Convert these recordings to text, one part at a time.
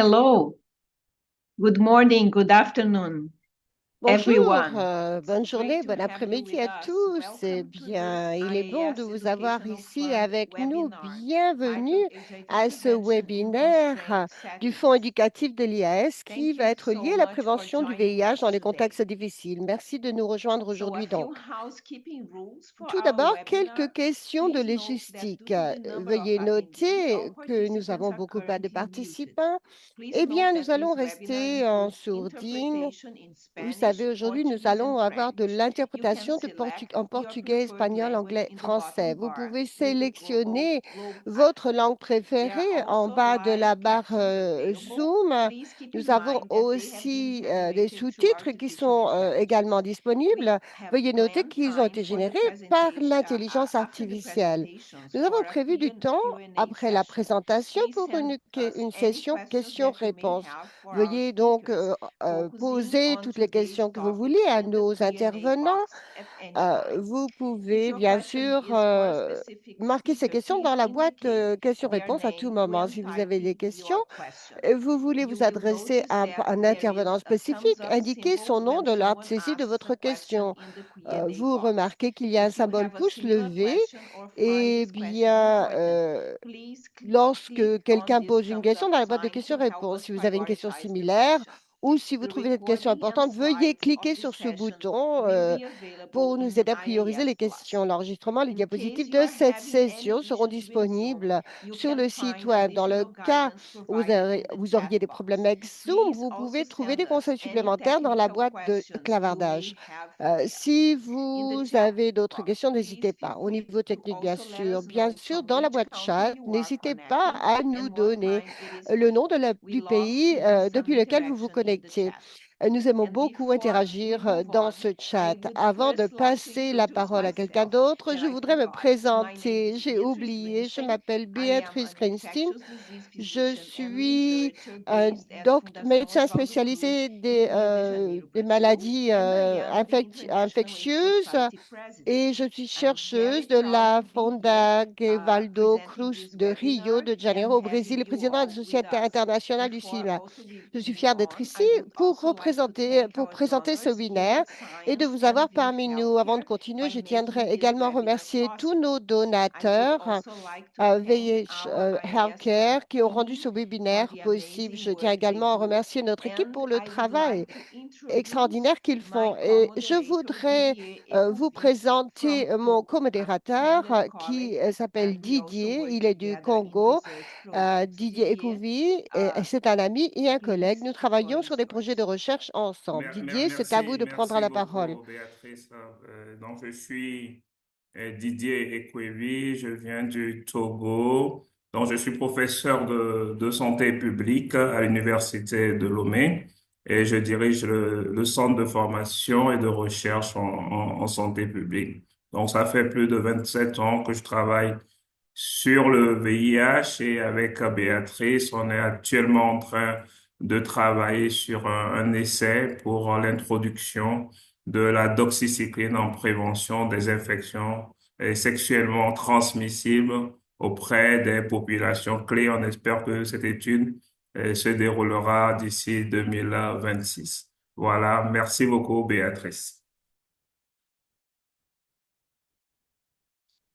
Hello, good morning, good afternoon, Bonjour, everyone. bonne journée, bon après-midi à tous. Eh bien, il est bon de vous avoir ici avec nous. Bienvenue à ce webinaire du Fonds éducatif de l'IAS qui va être lié à la prévention du VIH dans les contextes difficiles. Merci de nous rejoindre aujourd'hui donc. Tout d'abord, quelques questions de logistique. Veuillez noter que nous avons beaucoup de participants. Eh bien, nous allons rester en sourdine. Vous savez, aujourd'hui, nous allons avoir de l'interprétation en portugais, espagnol, anglais, français. Vous pouvez sélectionner votre langue préférée en bas de la barre Zoom. Nous avons aussi des sous-titres qui sont également disponibles. Veuillez noter qu'ils ont été générés par l'intelligence artificielle. Nous avons prévu du temps après la présentation pour une session questions-réponses. Veuillez donc poser toutes les questions que vous voulez à nos intervenants. Vous pouvez bien sûr marquer ces questions dans la boîte questions-réponses à tout moment. Si vous avez des questions, vous voulez vous adresser à un intervenant spécifique, indiquez son nom de l'ordre de saisie de votre question. Vous remarquez qu'il y a un symbole pouce levé. Eh bien, lorsque quelqu'un pose une question dans la boîte de questions-réponses, si vous avez une question similaire ou si vous trouvez cette question importante, veuillez cliquer sur ce bouton pour nous aider à prioriser les questions. L'enregistrement, les diapositives de cette session seront disponibles sur le site web. Dans le cas où vous auriez des problèmes avec Zoom, vous pouvez trouver des conseils supplémentaires dans la boîte de clavardage. Si vous avez d'autres questions, n'hésitez pas. Au niveau technique, bien sûr, dans la boîte chat, n'hésitez pas à nous donner le nom du pays depuis lequel vous vous connectez. Nous aimons beaucoup interagir dans ce chat. Avant de passer la parole à quelqu'un d'autre, je voudrais me présenter. J'ai oublié, je m'appelle Béatrice Greenstein. Je suis un médecin spécialisé des maladies infectieuses et je suis chercheuse de la Fonda Valdo Cruz de Rio de Janeiro au Brésil et présidente de la Société internationale du SIDA. Je suis fière d'être ici pour présenter ce webinaire et de vous avoir parmi nous. Avant de continuer, je tiendrai également à remercier tous nos donateurs VIH Healthcare qui ont rendu ce webinaire possible. Je tiens également à remercier notre équipe pour le travail extraordinaire qu'ils font. Et je voudrais vous présenter mon co-modérateur qui s'appelle Didier. Il est du Congo. Didier Ekouvi, et c'est un ami et un collègue. Nous travaillons sur des projets de recherche ensemble. Didier, c'est à vous de prendre Merci la parole. beaucoup, Béatrice. Donc, je suis Didier Ekwevi, je viens du Togo. Donc, je suis professeur de santé publique à l'Université de Lomé et je dirige le centre de formation et de recherche en santé publique. Donc, ça fait plus de 27 ans que je travaille sur le VIH et avec Béatrice, on est actuellement en train de travailler sur un essai pour l'introduction de la doxycycline en prévention des infections sexuellement transmissibles auprès des populations clés. On espère que cette étude se déroulera d'ici 2026. Voilà, merci beaucoup, Béatrice.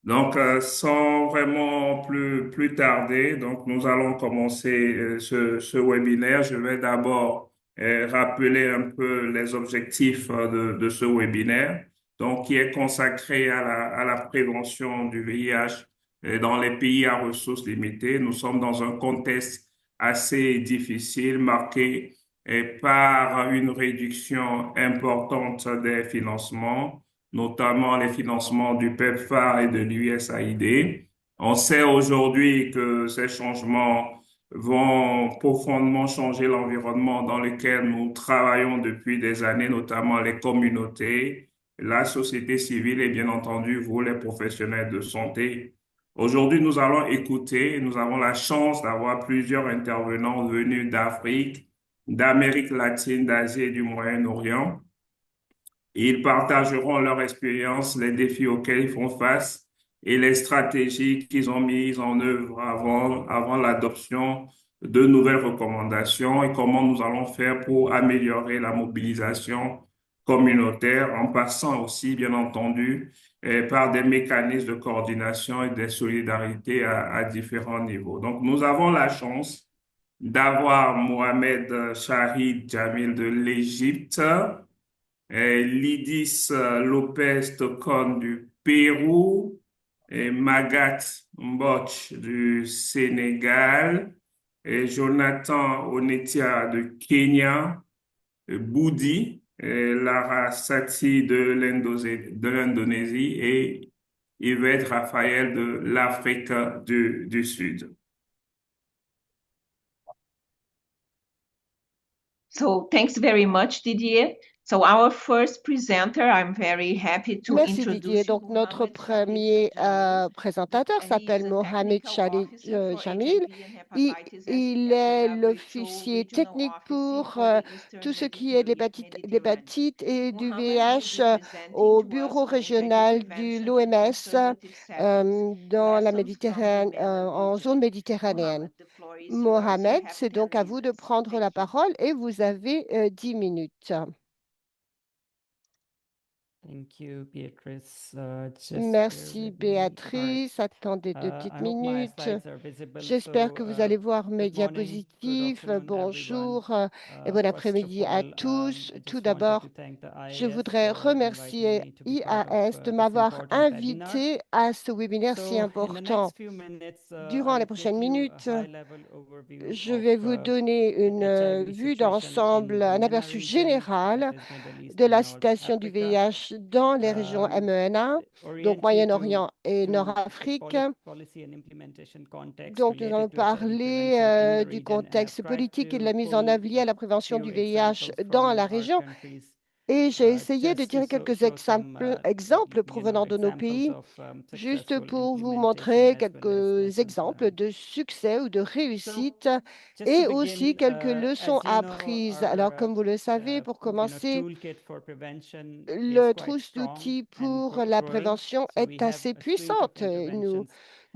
Donc, sans vraiment plus tarder, donc nous allons commencer ce webinaire. Je vais d'abord rappeler un peu les objectifs de ce webinaire, donc qui est consacré à la prévention du VIH dans les pays à ressources limitées. Nous sommes dans un contexte assez difficile, marqué par une réduction importante des financements, notamment les financements du PEPFAR et de l'USAID. On sait aujourd'hui que ces changements vont profondément changer l'environnement dans lequel nous travaillons depuis des années, notamment les communautés, la société civile et bien entendu vous, les professionnels de santé. Aujourd'hui, nous allons écouter, nous avons la chance d'avoir plusieurs intervenants venus d'Afrique, d'Amérique latine, d'Asie et du Moyen-Orient. Ils partageront leur expérience, les défis auxquels ils font face et les stratégies qu'ils ont mises en œuvre avant l'adoption de nouvelles recommandations et comment nous allons faire pour améliorer la mobilisation communautaire en passant aussi, bien entendu, par des mécanismes de coordination et de solidarité à différents niveaux. Donc, nous avons la chance d'avoir Mohamed Shahid Jamil de l'Égypte, et Lydis Lopez Tocon du Pérou, et Magat Mbotch du Sénégal, et Jonathan Onetia de Kenya, et Boudi, et Lara Sati de l'Indonésie et Yvette Raphaël de l'Afrique du Sud. So thanks very much, Didier. So our first presenter, I'm very happy to Merci introduce Didier. you, Donc notre Mohamed Shahid premier Jamil. présentateur And he's s'appelle a Mohamed technical Shahid officer for Jamil. HIV and Il, hepatitis il at est the WHO l'officier Regional technique Office pour for the Eastern tout ce and qui est de Mediterranean. l'hépatite et du Mohammed will VIH be presenting au to us bureau on régional integrative de medicine in l'OMS conservative settings, dans la lessons from the Méditerranée, MENA en region. zone méditerranéenne. Mohammed, the floor is yours. You Mohamed, have c'est 10 donc à vous de minutes. prendre la Thank you. parole et vous avez 10 minutes. Thank you, Beatrice. Just bear Merci with me. All right. Béatrice, attendez 2 petites I hope my minutes. slides are visible. J'espère So, que vous allez voir mes good morning, good diapositives. afternoon, everyone. Bonjour et bon First of après-midi à all, tous. I Tout just wanted d'abord, to thank the je IAS voudrais for inviting remercier me to be part of IAS de this m'avoir important webinar. invité à ce webinaire si So, in the important. next few minutes, Durant les I'll prochaines give you a minutes, high-level overview je of vais vous donner the une HIV vue situation d'ensemble, in the un MENA aperçu region, général that is Middle East de and la North situation du Africa. VIH dans les régions MENA, donc Orient you Moyen-Orient et to Nord-Afrique. policy and implementation context Donc, nous allons related to HIV parler prevention in the du region, and contexte I've tried politique et de to la mise en pull œuvre liée à la a prévention few du VIH examples dans from la our région. countries, Et j'ai essayé de just to tirer quelques show some exemples provenant de nos examples pays, of juste successful pour vous implementation montrer as well as quelques lessons exemples learned. de succès ou de So, réussite just to et aussi begin, quelques leçons as you know, apprises. our Alors, comme vous le savez, pour commencer, toolkit for prevention is le quite trousse strong d'outils and pour la growing. prévention So we est have assez a suite of puissante.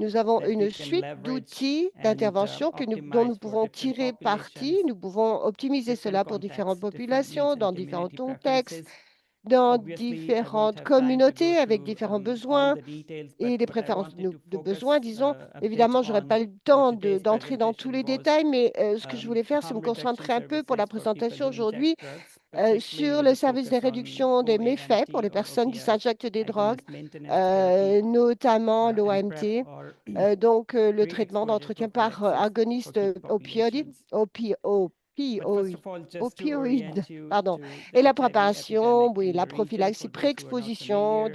Nous avons that we une can suite leverage d'outils and d'intervention dont nous optimize for pouvons different tirer parti. populations, Nous pouvons optimiser different cela pour différentes contexts, different needs populations, and dans différents community contextes, preferences. dans Obviously, I won't différentes have time to go communautés avec through différents all besoins the details, et des but I préférences wanted to de besoins, focus disons. a bit Évidemment, je n'aurai pas on le for temps today's d'entrer dans tous presentation les was détails, mais ce que je voulais faire, c'est me harm reduction concentrer un peu pour la services for people présentation who aujourd'hui inject drugs, sur specifically le with a service des focus on réductions des méfaits pour OAMT les or personnes qui opioid s'injectent des drogues, agonist maintenance therapy, notamment and PrEP l'OAMT, or donc le traitement pre-exposure d'entretien par prophylaxis for agoniste key opioïde, populations. But first opioïde, of all, just to opioïde, orient you pardon, to et the la HIV préparation, epidemic oui, in la the region prophylaxie, for those who are not pré-exposition familiar.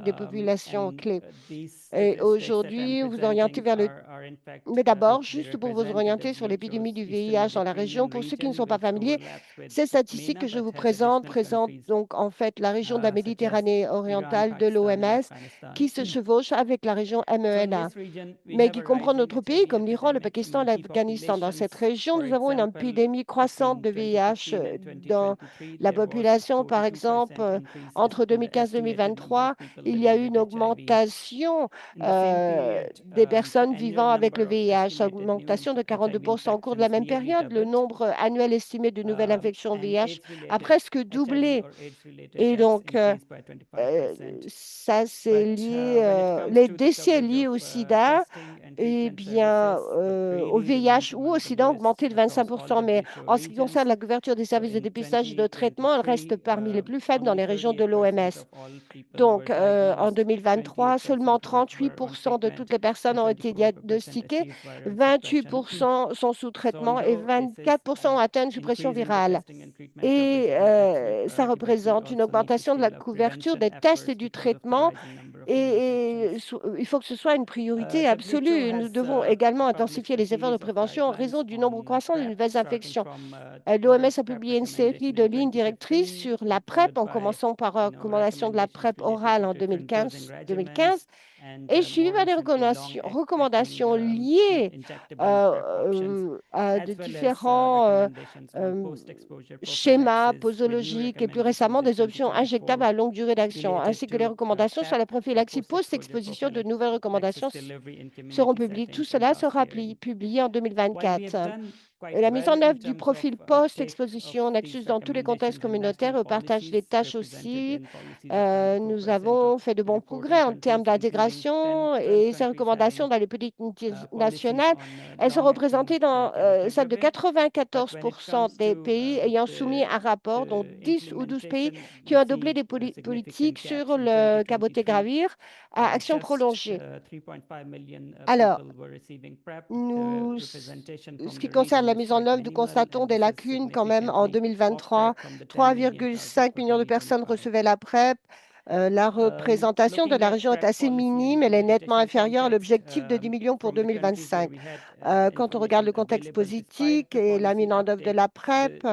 des populations And clés. these Et statistics that I'm aujourd'hui, vous orientez presenting vers le are in fact, mais d'abord, they juste pour vous represent the orienter sur WHO's l'épidémie du Eastern VIH dans la région, Mediterranean pour ceux qui ne region, sont pas which familiers, overlaps with ces statistiques MENA que je but vous has additional présentent countries donc en fait la région de la such as Méditerranée Iran, orientale de Pakistan, and l'OMS Afghanistan. qui se chevauche avec la région So in MENA, this region, we mais have qui a comprend rising d'autres pays HIV comme l'Iran, le epidemic Pakistan, among key l'Afghanistan. Dans cette populations. région, For nous avons une example, épidémie croissante between de VIH 2015 and dans 2023, la there was population. Par 42% exemple, increase entre in the 2015 et estimated number of 2023, people il y a living eu with une HIV. augmentation In the same period, des the personnes annual vivant avec le number of VIH, estimated new augmentation de HIV 42%. Au cours de la infections même nearly période, le doubled, nombre annuel estimé de nouvelles infections and VIH a AIDS-related presque HIV doublé. or AIDS-related Et deaths donc, increased by 25%. ça, c'est But lié, when it comes les to the décès coverage liés of au sida, testing and eh treatment bien, services, it au really remains VIH ou among au the sida, ont lowest augmenté de across all 25%. Mais WHO en ce qui concerne regions. la couverture des So services de in dépistage et de traitement, elle reste 2023, parmi les plus faibles dans only les régions de 38% l'OMS. of all people were Donc, en diagnosed, 2023, 28% seulement were on 38% de treatment, toutes les personnes and ont été 24% diagnostiquées, achieved viral suppression. 28% sont sous So traitement et although this is 24% ont atteint une suppression increasing the virale. testing and treatment coverage Et is an absolute ça priority, but we représente une also need to augmentation de la scale up couverture prevention des tests et efforts du because of the traitement. rising number of new Et infections. il faut que ce soit une priorité WHO absolue. Nous has devons également published intensifier a les efforts de series of prévention en raison guidelines du nombre on croissant de PrEP, nouvelles starting infections. from L'OMS other a PrEP publié une série recommendation de in lignes directrices 2015, sur la PrEP, followed en by commençant par recommandation de la recommendations PrEP related orale to en different dosing 2015. regimens, et suivi par des recommandations liées à de différents schémas posologiques et plus récemment des options injectables à longue durée d'action, ainsi que les recommandations sur la prophylaxie post-exposition. De nouvelles recommandations seront publiées. Tout cela sera publié en 2024. Et la mise en œuvre du profil post-exposition Nexus dans tous les contextes communautaires et au partage des tâches aussi. Nous avons fait de bons progrès en termes d'intégration et ces recommandations dans les politiques nationales, elles sont représentées dans celles de 94% des pays ayant soumis un rapport, dont 10 ou 12 pays qui ont adopté des politiques sur le caboté-gravir à action prolongée. Alors, ce qui concerne la mise en œuvre, nous constatons des lacunes quand même en 2023. 3,5 millions de personnes recevaient la PrEP. La représentation de la région est assez minime, elle est nettement inférieure à l'objectif de 10 millions pour 2025. Quand on regarde le contexte politique et la mise en œuvre de la PrEP,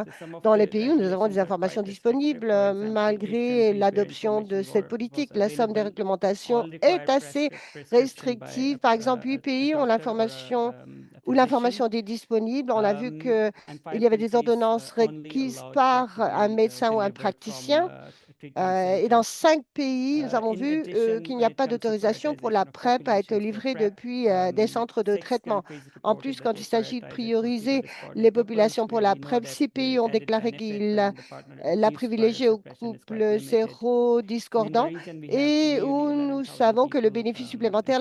dans les pays où nous avons des informations disponibles, malgré l'adoption de cette politique, la somme des réglementations est assez restrictive. Par exemple, 8 pays ont l'information où l'information est disponible. On a vu qu'il y avait des ordonnances requises par un médecin ou un praticien. Et dans 5 pays, nous avons vu qu'il n'y a pas d'autorisation pour la PrEP à être livrée depuis des centres de traitement. En plus, quand il s'agit de prioriser les populations pour la PrEP, 6 pays ont déclaré qu'ils la privilégiée aux couples sérodiscordants et où nous savons que le bénéfice supplémentaire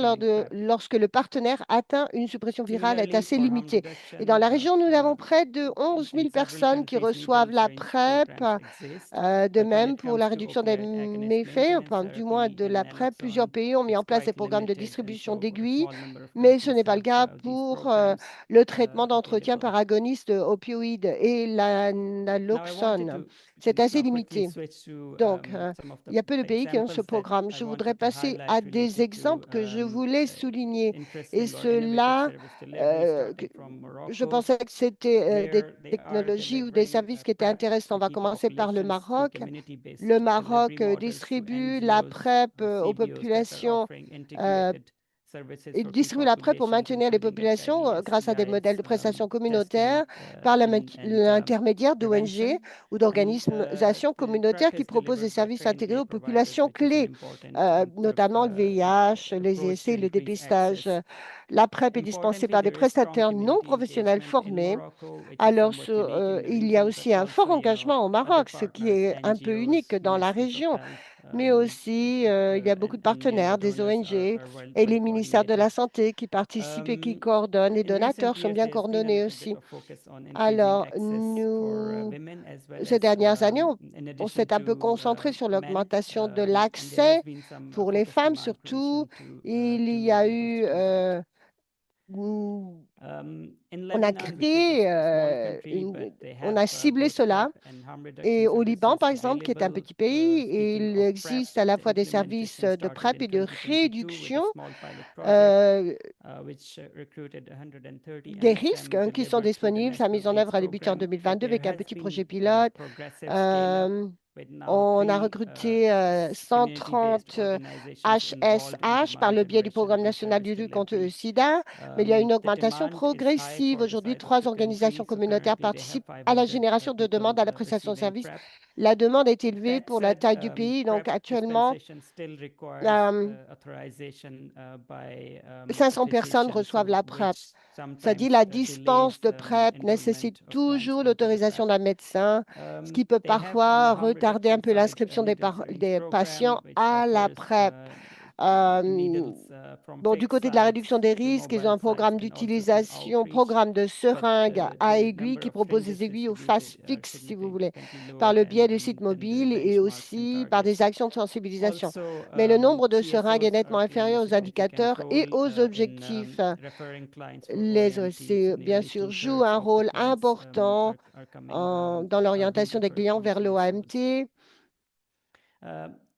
lorsque le partenaire atteint une suppression virale est assez limité. Et dans la région, nous avons près de 11 000 personnes qui reçoivent la PrEP. De même, pour la réduction des méfaits, enfin, du moins de la PrEP, plusieurs pays ont mis en place des programmes de distribution d'aiguilles, mais ce n'est pas le cas pour le traitement d'entretien par agoniste opioïde et la naloxone. C'est assez limité. Donc, il y a peu de pays qui ont ce programme. Je voudrais passer à des exemples que je voulais souligner. Et cela, je pensais que c'était des technologies ou des services qui étaient intéressants. On va commencer par le Maroc. Le Maroc distribue la PrEP aux populations. Il distribue la PrEP pour maintenir les populations grâce à des modèles de prestations communautaires par l'intermédiaire d'ONG ou d'organisations communautaires qui proposent des services intégrés aux populations clés, notamment le VIH, les essais, le dépistage. La PrEP est dispensée par des prestataires non professionnels formés. Alors, il y a aussi un fort engagement au Maroc, ce qui est un peu unique dans la région, mais aussi il y a beaucoup de partenaires, des ONG et les ministères de la Santé qui participent et qui coordonnent. Les donateurs sont bien coordonnés aussi. Alors, ces dernières années, on s'est un peu concentré sur l'augmentation de l'accès pour les femmes, surtout. Il y a eu on a créé, on a ciblé cela. Et au Liban, par exemple, qui est un petit pays, il existe à la fois des services de PrEP et de réduction des risques qui sont disponibles. Sa mise en œuvre a débuté en 2022 avec un petit projet pilote. On a recruté 130 HSH par le biais du Programme national de lutte contre le sida, mais il y a une augmentation progressive. Aujourd'hui, 3 organisations communautaires participent à la génération de demandes à la prestation de services. La demande est élevée pour la taille du pays, donc actuellement, 500 personnes reçoivent la PrEP. Ça dit la dispense de PrEP nécessite toujours l'autorisation d'un médecin, ce qui peut parfois retarder un peu l'inscription des patients à la PrEP. Bon, du côté de la réduction des risques, ils ont un programme d'utilisation, programme de seringues à aiguilles qui propose des aiguilles aux faces fixes, si vous voulez, par le biais de sites mobiles et aussi par des actions de sensibilisation. Mais le nombre de seringues est nettement inférieur aux indicateurs et aux objectifs. Les OSC, bien sûr, jouent un rôle important dans l'orientation des clients vers l'OAMT.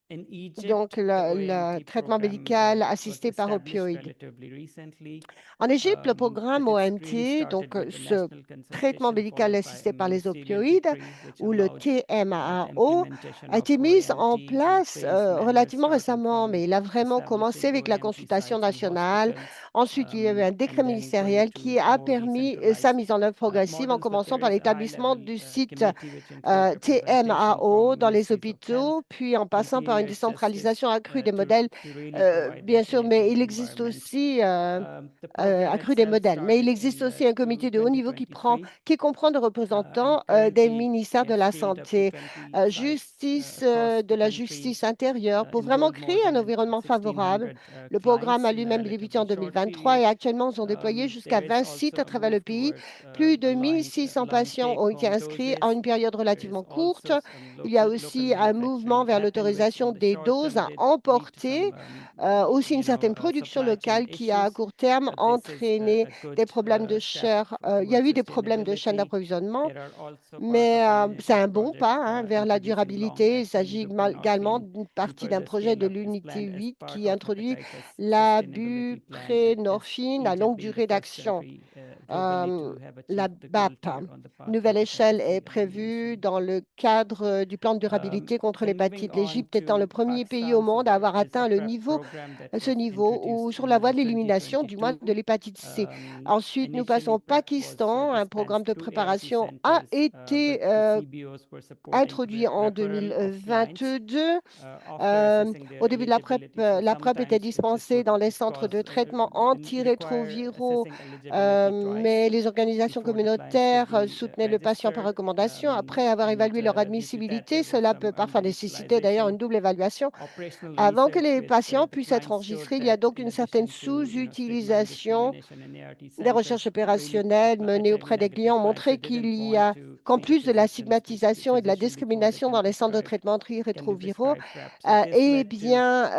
In donc Egypt, the le OMT traitement program médical was assisté par established opioïdes. relatively recently. En Égypte, le programme It is really OMT, started donc with the ce national traitement consultation médical followed by a assisté par les ministerial opioïdes, decree which ou le allowed the TMAO, implementation a of été mis en OMT and place phased manner, relativement starting récemment, from mais il a vraiment commencé establishing avec la OMT consultation sites in nationale. hospitals, Ensuite, il y a eu un décret and then going ministériel to qui a more permis sa decentralized mise en œuvre progressive en models. But commençant there par is a l'établissement high-level du site committee which includes representation TMAO from dans les ministries of health hôpitaux, puis en and passant par une CHSs décentralisation accrue des modèles, to really provide bien sûr, mais definitive il existe environment. aussi The program accru des itself modèles. Mais il started existe in aussi un comité de haut niveau 2023, qui comprend des and représentants des currently ministères we de have la scaled up to Santé, 20 sites justice, across de the la country, justice intérieure, pour vraiment enrolled more créer un than environnement favorable. 1,600 Le programme clients a in a lui-même débuté relatively en short 2023 period. et actuellement, ils ont déployé jusqu'à There is 20 sites also à a travers le move pays. towards Plus de allowing 1600 patients ont été take-home inscrits en doses. une période There is relativement courte. also some Il y a local aussi un mouvement manufacturing vers happen, which l'autorisation in the des short doses term à did lead to emporter, some aussi une certaine production supply chain locale qui a à issues. court terme But this is entraîné a good des problèmes de step chair. Il y a towards eu des problèmes de chaîne sustainability. d'approvisionnement, There are also part mais of our c'est un initiative bon project pas vers la introducing durabilité. Il long-acting s'agit également buprenorphine, d'une and partie d'un further projet de scale-up is l'unité planned as 8 part qui of introduit hepatitis la sustainability plan, as buprénorphine à Egypt longue being the durée first d'action. country globally Euh, to have la achieved the gold BAP. tier on the pathway Nouvelle to échelle hepatitis est C prévue elimination. dans le cadre du plan de durabilité contre Then moving l'hépatite. on L'Égypte étant le to premier pays au Pakistan, so monde à there avoir is a atteint PrEP program that ce was niveau ou introduced sur la voie in de l'élimination, du moins 2022. de l'hépatite C. Ensuite, nous passons Initially, au PrEP was Pakistan. Un programme dispensed de through ARC préparation a centers, but été the CBOs were supporting introduit en referral of clients 2022. after assessing their Au début de eligibility. So la PrEP était sometimes this dispensée would dans les centres cause de traitement require antirétroviraux, assessing eligibility twice mais les organisations before the clients could communautaires be soutenaient le patient par registered. recommandation. Après avoir And évalué leur due to that, admissibilité, there was cela peut some parfois nécessiter d'ailleurs underutilization. une double évaluation. Operational Avant que research les with patients the puissent être clients showed enregistrés, il y a that donc in une certaine addition to street line sous-utilisation. discrimination and ART Des recherches centers really opérationnelles menées auprès HIV des negative clients ont clients who montré didn't qu'il y want a, to qu'en see a plus de la physician stigmatisation et de la before they discrimination can dans les centres de prescribe traitement can be antirétroviraux, prescribed PrEP. So this eh led to bien,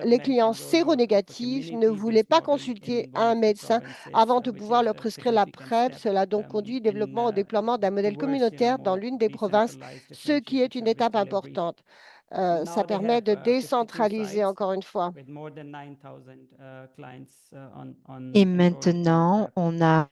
les development clients and rollout of a séronégatifs ne voulaient community-based pas model consulter in one un of the médecin provinces, avant de which pouvoir is leur a prescrire la significant PrEP. step Cela a donc conduit au développement, au in déploiement d'un modèle towards communautaire dans more l'une des provinces, decentralized ce qui est differentiated une service étape delivery. importante. Ça Now they permet have de 52 décentraliser, sites encore une fois. with more than 9,000 clients Et enrolled in maintenant, PrEP. on a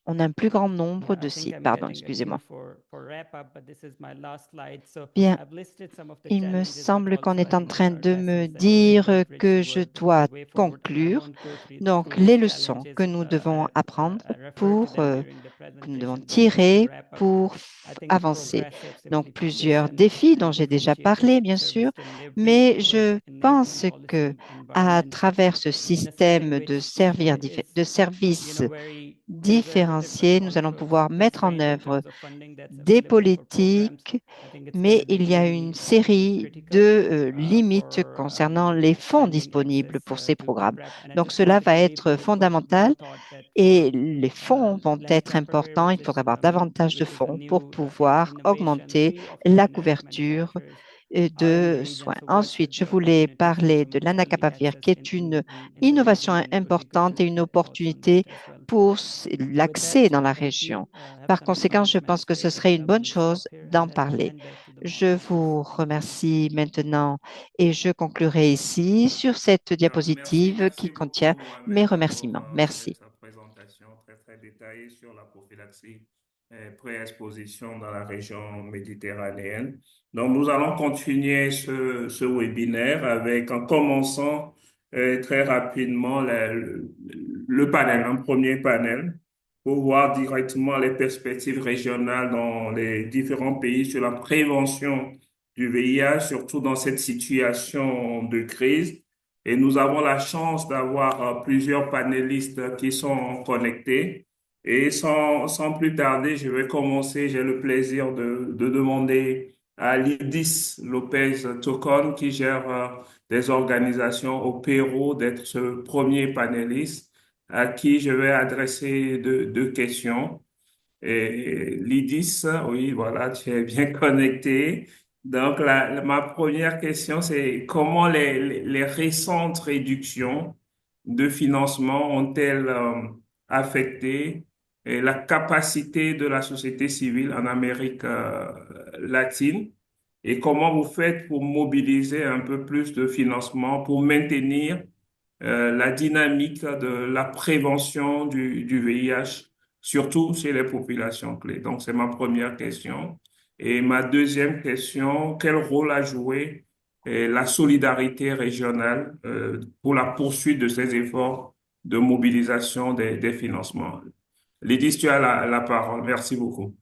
un plus grand nombre Yeah, de I think sites. I'm Pardon, getting a cue excusez-moi. for wrap up, but this is my last slide. So Bien, I've listed some of the il me challenges, but semble qu'on also I est en think there train are de me lessons that we can dire leverage que je toward dois the way forward, and I conclure. won't go Donc, through les these leçons que challenges. nous devons apprendre I referred to pour, them during the que nous devons presentation, but just to tirer wrap up, pour I think avancer. progressive, Donc, simply put, plusieurs listen défis dont and j'ai déjà differentiated parlé, bien service sûr, delivery mais towards je enabling pense que policy à environment travers ce in a setting système which de is services very conservative but différenciés, nous allons pouvoir mettre en constrained in œuvre terms of funding that's des available for programs. politiques, I think it's going mais to be il y a une really série critical de limites for concernant les fonds expanding disponibles access pour ces to programmes. PrEP. And I Donc, just cela wanted va to leave you être with one fondamental thought that et for les fonds vont être importants. Il faudra avoir davantage de which is a fonds pour new pouvoir innovation, augmenter 3 of the la generic couverture manufacturers are in the de region. soins. So what Ensuite, should je the voulais opportunities for parler de some early l'anacapavir, access qui est une in the innovation region? And it would be good importante to et une get thoughts on that opportunité as well. pour So with l'accès that, dans la thank you. région. Have Par some conséquent, je acknowledgements pense que ce later, serait but une I bonne will stop chose here d'en and parler. hand back to the Je moderators. vous Thank you very much. remercie maintenant et je conclurai ici sur cette Bien, merci, diapositive qui merci contient beaucoup, mes Ahmed, pour remerciements. Merci. cette présentation très, très détaillée sur la prophylaxie pré-exposition dans la région méditerranéenne. Donc, nous allons continuer ce webinaire en commençant très rapidement le panel, un premier panel, pour voir directement les perspectives régionales dans les différents pays sur la prévention du VIH, surtout dans cette situation de crise. Et nous avons la chance d'avoir plusieurs panélistes qui sont connectés. Et sans plus tarder, je vais commencer. J'ai le plaisir de demander à Lydis Lopez Tocon, qui gère des organisations au Pérou, d'être ce premier panéliste à qui je vais adresser deux questions. Et Lydis, oui, voilà, tu es bien connecté. Donc, ma première question, c'est comment les récentes réductions de financement ont-elles affecté la capacité de la société civile en Amérique latine et comment vous faites pour mobiliser un peu plus de financement pour maintenir la dynamique de la prévention du VIH, surtout chez les populations clés. Donc, c'est ma première question. Et ma deuxième question, quel rôle a joué la solidarité régionale pour la poursuite de ces efforts de mobilisation des financements? Lydie, tu as la parole. Merci beaucoup.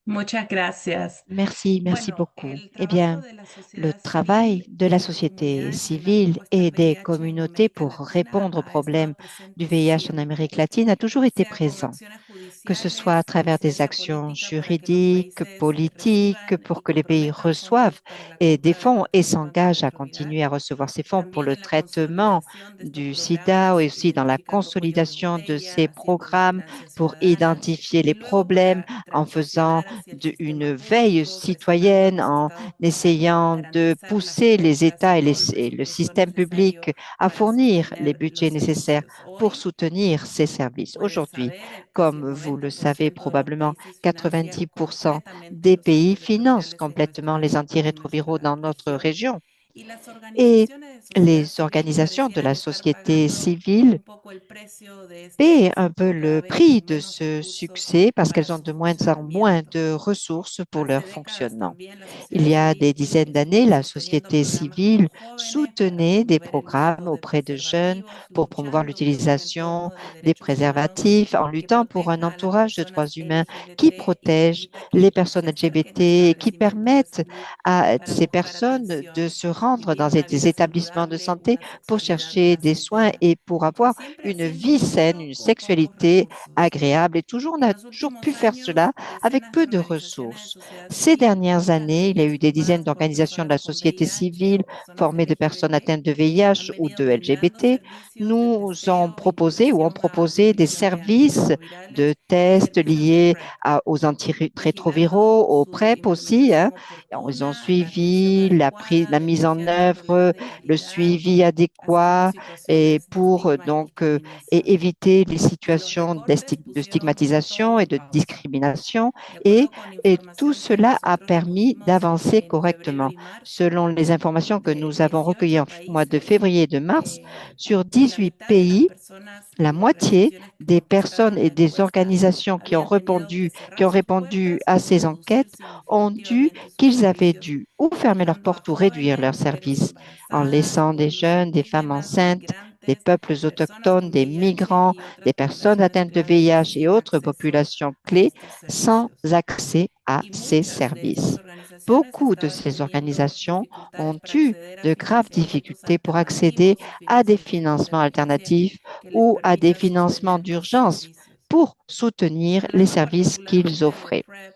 Muchas gracias. Merci, merci Bueno, beaucoup. el Eh trabajo bien, de la le sociedad travail civil de y la de las société comunidades en la civile respuesta et al des VIH en communautés América pour Latina répondre aux ha problèmes estado du presente VIH en siempre, Amérique latine a toujours été sea con présent, acciones que ce soit à judiciales, travers des asistencia actions política para que los juridiques, países politiques, reciban y pour que les pays comprometan reçoivent fondos para la et des compra de fonds et protección s'engagent à antirretroviral, continuer à recevoir ces fonds pour también le en la traitement consolidación de estos du sida et programas, aussi dans la identificando cuellos de consolidation de botella, ces haciendo programmes vigilancia pour ciudadana identifier les y luego problèmes para en faisant transicionar hacia el sistema une veille público, presionando a citoyenne, los en estados para essayant de garantizar la pousser les États et suplementación le del système presupuesto public necesario à para fournir les sostener budgets los nécessaires servicios. pour Hoy, soutenir ces services. pueden Aujourd'hui, saber, casi el comme vous le savez 90% de los probablement, países financia 90% completamente des los pays financent antirretrovirales complètement les en antirétroviraux nuestra dans notre región. région. Y las Et organizaciones de sociedad les civil organisations de parecieran la estar société pagando civile un poco el precio de este paient un peu éxito, cada le vez prix con de menos ce recursos succès parce para qu'elles ont su de moins en moins funcionamiento. de ressources pour Hace leur décadas fonctionnement. también la Il sociedad y a des civil dizaines d'années, estuvo la sosteniendo société programas con civile jóvenes para soutenait des promover el programmes uso de auprès de jeunes preservativos, pour promouvoir luchando por un l'utilisation entorno de des derechos humanos préservatifs, en que luttant pour un proteja a las entourage de droits personas humains qui LGBT y protège evita les que personnes se acerquen a LGBT et qui establecimientos de permettent salud à para ces buscar personnes de atención. se rendre dans Vivir una des vida établissements de saludable, santé una pour sexualidad chercher des soins placentera et pour y avoir siempre une vie haciéndolo, saine, claro, une con pocos sexualité recursos. agréable. Et toujours, on En a los toujours últimos pu faire cela años, avec decenas de peu de organizaciones de ressources. sociedad Ces civil, dernières muchas de années, il y a ellas eu des dizaines formadas por d'organisations de la personas con société VIH civile o personas formées de personnes LGBT, atteintes de han VIH ou venido de brindando LGBT, servicios de nous ont testeo, proposé ou ont vinculación a proposé des prevención de services de antirretrovirales y tests servicios de liés PrEP, aux vigilando antirétroviraux, aux su PrEP aussi, hein. implementación Ils ont oportuna, la atención suivi la adecuada, mise en denunciando problemas œuvre, de le calidad, suivi haciendo adéquat et situaciones de pour estigma y donc et discriminación. éviter les Y los situations recortes de pusieron todo stigmatisation et en de pausa. discrimination De et, acuerdo con et tout información que cela a nosotros permis recogimos d'avancer en febrero correctement. y marzo, Selon les informations que de nous avons recueillies 18 en mois de países, février et de mars, sur la 18 mitad de las pays, personas la y moitié organizaciones que des personnes contestaron et la des encuesta organisations habían tenido que qui cerrar ont sus répondu puertas à o ces reducir enquêtes ont dit significativamente sus qu'ils avaient servicios, dû ou fermer leurs dejando a portes ou réduire jóvenes, leurs mujeres services en embarazadas, laissant des pueblos jeunes, des femmes indígenas, enceintes, des migrantes, peuples personas autochtones, con des VIH migrants, y otras des personnes poblaciones atteintes de claves VIH et sin autres acceso populations a clés estos sans servicios. accès à Y ces muchas de estas services. organizaciones Beaucoup de estaban ces teniendo organisations dificultades ont para eu acceder a de graves financiamientos difficultés pour accéder alternativos o à des financiamientos de financements emergencia alternatifs que les ou à des permitan financements sostener los d'urgence servicios. pour soutenir les Hablando services qu'ils particularmente de offraient. PrEP,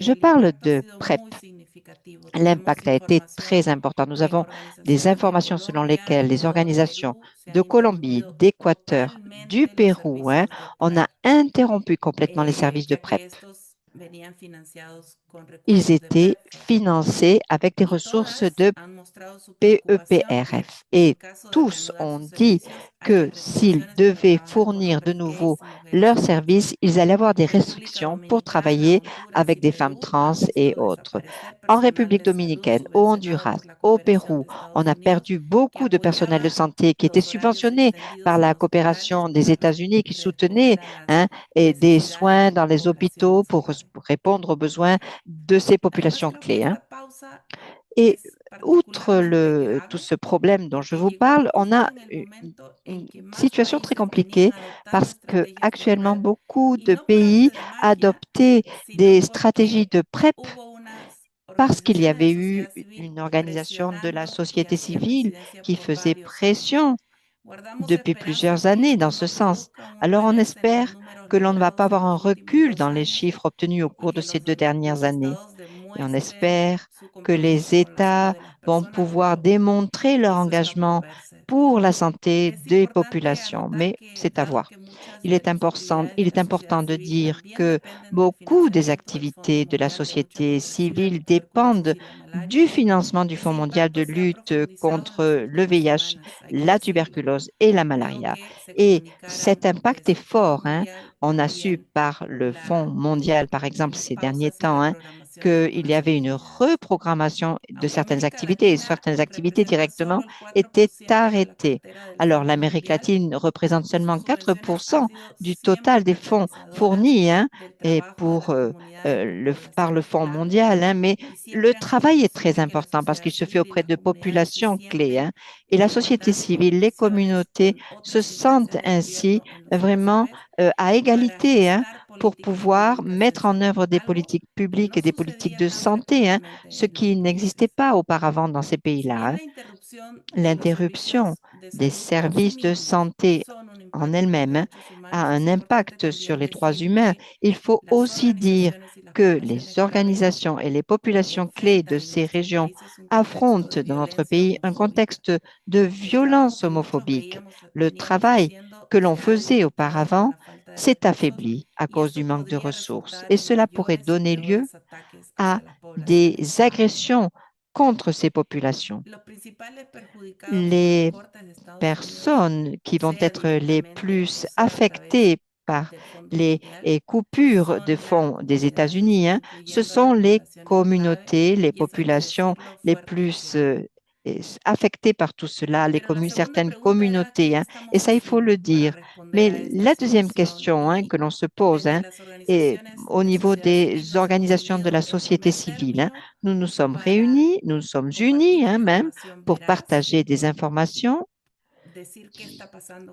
Je el parle impacto ha de sido PrEP. muy significativo. Tenemos L'impact a été très información important. Nous de avons des organizaciones de informations selon Colombia, lesquelles les Ecuador y organisations Perú se de han Colombie, interrumpido d'Équateur, du totalmente los Pérou, hein, servicios de on a PrEP, interrompu complètement les services de ya que PrEP. estos venían financiados con Ils recursos de étaient PEPFAR. financés avec des Y ressources todas de han mostrado su preocupación PEPRF. en Et caso de tous reanudar ont sus dit servicios, haya que s'ils restricciones para devaient trabajar con fournir de hombres nouveau gays y mujeres leurs trans. services, ils allaient avoir des República restrictions pour Dominicana, travailler Honduras y avec des femmes Perú trans han et visto autres. desaparecer En personal République de salud dominicaine, au subvencionado Honduras, por la au cooperación Pérou, de on Estados a Unidos perdu que beaucoup de personnel de apoyaba santé qui était los horarios subventionné par extendidos en la hospitales coopération des para États-Unis qui soutenait responder a las hein, et des necesidades soins de dans la les población hôpitaux desigual. pour répondre aux besoins de ces Además, populations creo que clés, hein. esta pausa Et es outre particularmente tout grave ce problème dont je porque vous llegó parle, on justo a en el momento en une que más situation très países venían compliquée adoptando parce que estrategias de actuellement PrEP beaucoup y de no por pays arte de magia, adoptaient des sino stratégies porque de PrEP hubo unas parce qu'il y organizaciones de avait eu sociedad civil une organisation de la presionando y société haciendo civile incidencia qui por faisait varios años. pression Guardamos depuis esperanza plusieurs que années dans ce cuando sens. produzca un Alors on OMS en los espère números que l'on ne va pas logrados en avoir un los últimos recul 2 dans les años chiffres obtenus au y cours de que ces 2 dernières los années estados Et on espère que les États vont pouvoir démontrer leur engagement pour la santé des populations, mais c'est à voir. Il est important de dire que beaucoup des activités de la société civile dépendent du financement du Fonds mondial de lutte contre le VIH, la tuberculose et la malaria. Et cet impact est fort, hein. On a su par le Fonds mondial, par exemple, ces derniers temps, hein, qu'il y avait une reprogrammation de certaines activités et certaines activités directement étaient arrêtées. Alors, l'Amérique latine représente seulement 4% du total des fonds fournis, hein, et par le Fonds mondial, hein, mais le travail est très important parce qu'il se fait auprès de populations clés, hein, et la société civile, les communautés se sentent ainsi vraiment à égalité, hein, pour pouvoir mettre en œuvre des politiques publiques et des politiques de santé, hein, ce qui n'existait pas auparavant dans ces pays-là, hein. L'interruption des services de santé en elle-même, hein, a un impact sur les droits humains. Il faut aussi dire que les organisations et les populations clés de ces régions affrontent dans notre pays un contexte de violence homophobique. Le travail que l'on faisait auparavant s'est affaibli à cause du manque de ressources et cela pourrait donner lieu à des agressions contre ces populations. Les personnes qui vont être les plus affectées par les coupures de fonds des États-Unis, hein, ce sont les communautés, les populations les plus affectées par tout cela, certaines communautés, hein, et ça, il faut le dire. Mais la deuxième question, hein, que l'on se pose, hein, est au niveau des organisations de la société civile, hein, nous nous sommes réunis, nous nous sommes unis, hein, même pour partager des informations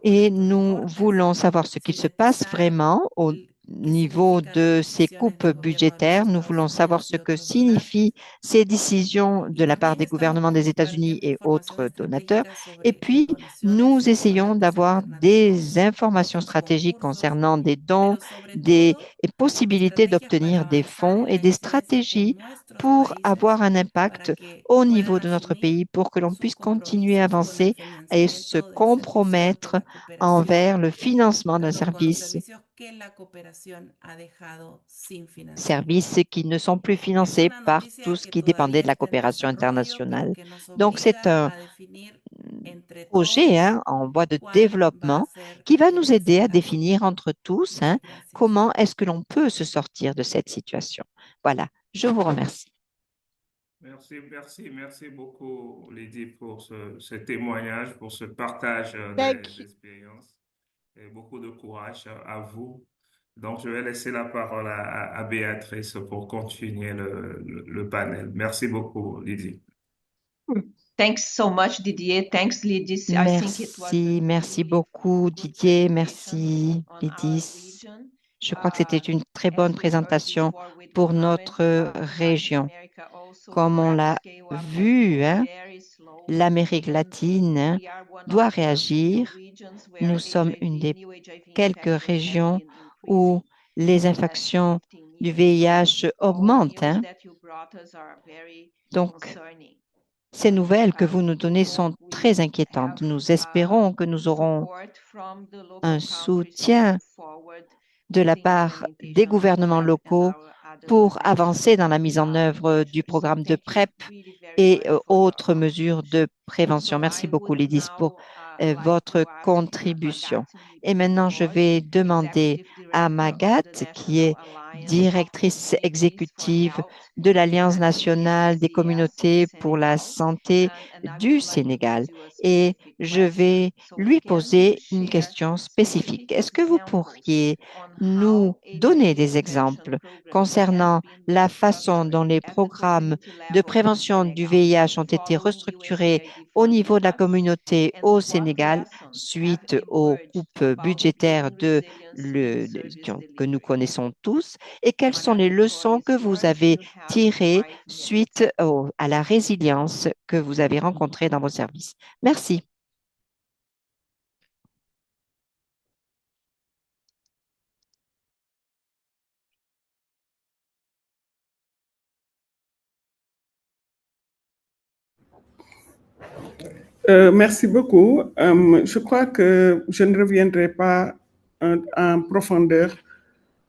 et nous voulons savoir ce qui se passe vraiment au niveau de ces coupes budgétaires. Nous voulons savoir ce que signifient ces décisions de la part des gouvernements des États-Unis et autres donateurs. Et puis, nous essayons d'avoir des informations stratégiques concernant des dons, des possibilités d'obtenir des fonds et des stratégies pour avoir un impact au niveau de notre pays pour que l'on puisse continuer à avancer et se compromettre envers le financement d'un services qui ne sont plus financés par tout ce qui dépendait de la coopération internationale. Donc, c'est un projet, hein, en voie de développement qui va nous aider à définir entre tous, hein, comment est-ce que l'on peut se sortir de cette situation. Voilà, je vous remercie. Merci beaucoup, Lydie, pour ce témoignage, pour ce partage Thank you. d'expériences et beaucoup de courage à vous. Donc, je vais laisser la parole à Béatrice pour continuer le panel. Merci beaucoup, Lydie. Thanks so much, Didier. Thanks, Lydis. I think it was Merci really beaucoup, good Didier. presentation Merci, on our Lydis. region. Je crois que c'était une très As bonne we heard présentation before with pour Mohammed, notre Latin région. America also Comme on grabbed l'a scale up, but vu, hein, very slowly. l'Amérique And latine, hein, we are one doit of the few réagir. regions where Nous sommes une des new HIV quelques infections have régions been où increasing les in the last infections 15 du years. VIH So all the augmentent, news hein. that you brought us are very Donc, concerning. ces nouvelles que vous nous donnez sont très inquiétantes. Nous espérons que nous aurons Support from the local un countries to soutien move forward de la with the part des implementation of gouvernements PrEP and locaux our other pour prevention avancer dans la mise en œuvre du measures. So programme de thank you PrEP really very et much for your autres mesures de contribution. prévention. So Merci I beaucoup, would Lydis, pour now like votre to ask contribution. Magat Et maintenant, je Nipipos, vais demander Executive à Director of Magat, the qui National est Alliance of directrice Communities for exécutive Health, de l'Alliance nationale des ANCS in communautés pour la Senegal, santé and I du would like to Sénégal. pose you a Et specific je question. vais So lui can you poser une share question spécifique. specific Est-ce que vous examples pourriez on nous how donner HIV des prevention exemples programs concernant have been la façon dont restructured les at the programmes community de level in prévention du Senegal VIH ont été following restructurés USAID au funding niveau de la cuts? communauté And au what Sénégal lessons have suite aux emerged coupes about budgétaires building resilience in service que nous delivery? connaissons tous et quelles sont Magat, les the floor leçons is que vous yours. avez You have tirées 5 minutes. suite à la résilience que vous avez rencontrée dans vos services. Merci. Merci beaucoup. Je crois que je ne reviendrai pas en profondeur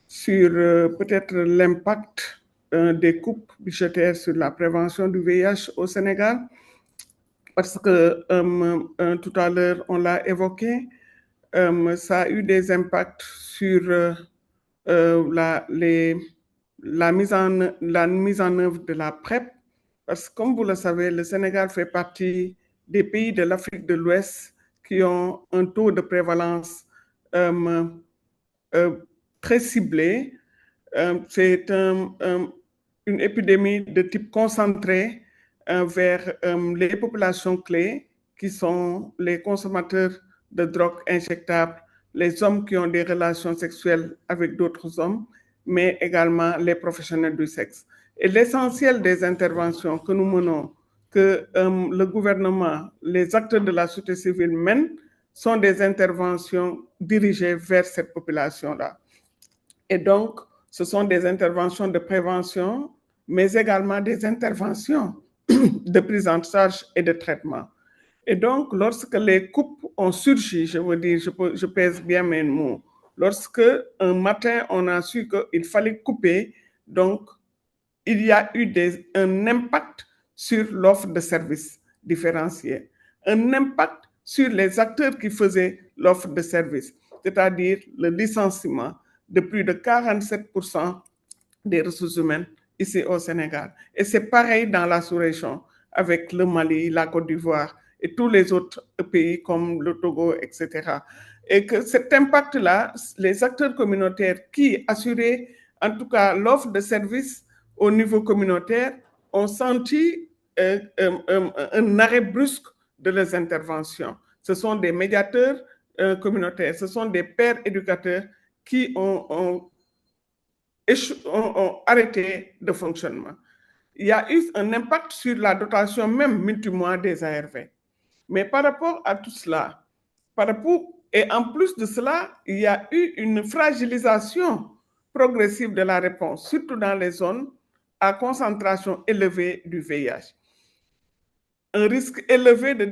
sur peut-être l'impact des coupes budgétaires sur la prévention du VIH au Sénégal, parce que tout à l'heure, on l'a évoqué, ça a eu des impacts sur la mise en œuvre de la PrEP, parce que comme vous le savez, le Sénégal fait partie des pays de l'Afrique de l'Ouest qui ont un taux de prévalence très ciblé. C'est une épidémie de type concentré vers les populations clés qui sont les consommateurs de drogue injectables, les hommes qui ont des relations sexuelles avec d'autres hommes, mais également les professionnels du sexe. Et l'essentiel des interventions que nous menons, que le gouvernement, les acteurs de la société civile mènent, sont des interventions dirigées vers cette population-là. Et donc, ce sont des interventions de prévention, mais également des interventions de prise en charge et de traitement. Et donc, lorsque les coupes ont surgi, je veux dire, je pèse bien mes mots, lorsque un matin, on a su qu'il fallait couper, donc, il y a eu un impact sur l'offre de services différenciés, un impact sur les acteurs qui faisaient l'offre de services, c'est-à-dire le licenciement de plus de 47% des ressources humaines ici au Sénégal. Et c'est pareil dans la sous-région avec le Mali, la Côte d'Ivoire et tous les autres pays comme le Togo, etc. Et que cet impact-là, les acteurs communautaires qui assuraient en tout cas l'offre de services au niveau communautaire ont senti un arrêt brusque de leurs interventions. Ce sont des médiateurs communautaires, ce sont des pères éducateurs qui ont arrêté de fonctionnement. Il y a eu un impact sur la dotation même multimois des ARV. Mais par rapport à tout cela, et en plus de cela, il y a eu une fragilisation progressive de la réponse, surtout dans les zones à concentration élevée du VIH. Un risque élevé de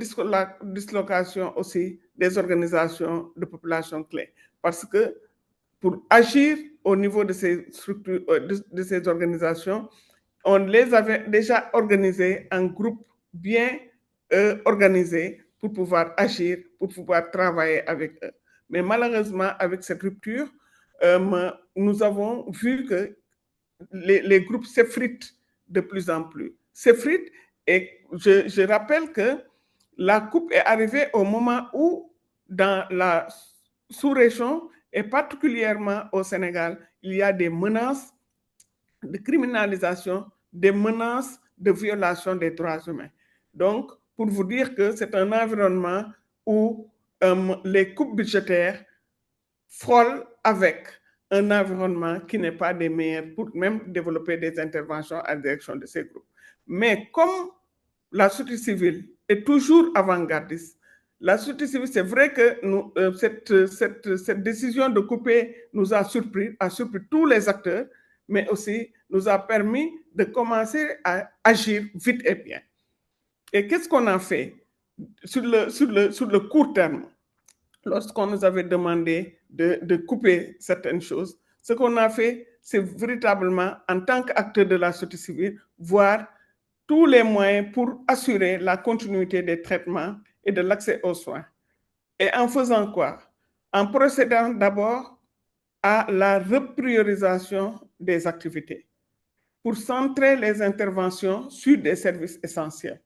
dislocation aussi des organisations de population clés. Parce que pour agir au niveau de ces structures, de ces organisations, on les avait déjà organisées en groupes bien organisés pour pouvoir agir, pour pouvoir travailler avec eux. Mais malheureusement, avec cette rupture, nous avons vu que les groupes s'effritent de plus en plus. S'effritent, et je rappelle que la coupe est arrivée au moment où, dans la sous-région, et particulièrement au Sénégal, il y a des menaces de criminalisation, des menaces de violation des droits humains. Donc, pour vous dire que c'est un environnement où les coupes budgétaires frôlent avec un environnement qui n'est pas des meilleurs pour même développer des interventions à la direction de ces groupes. Mais comme la société civile est toujours avant-gardiste, la société civile, c'est vrai que cette décision de couper nous a surpris tous les acteurs, mais aussi nous a permis de commencer à agir vite et bien. Et qu'est-ce qu'on a fait sur le court terme? Lorsqu'on nous avait demandé de couper certaines choses, ce qu'on a fait, c'est véritablement, en tant qu'acteur de la société civile, voir tous les moyens pour assurer la continuité des traitements et de l'accès aux soins. Et en faisant quoi? En procédant d'abord à la repriorisation des activités pour centrer les interventions sur des services essentiels.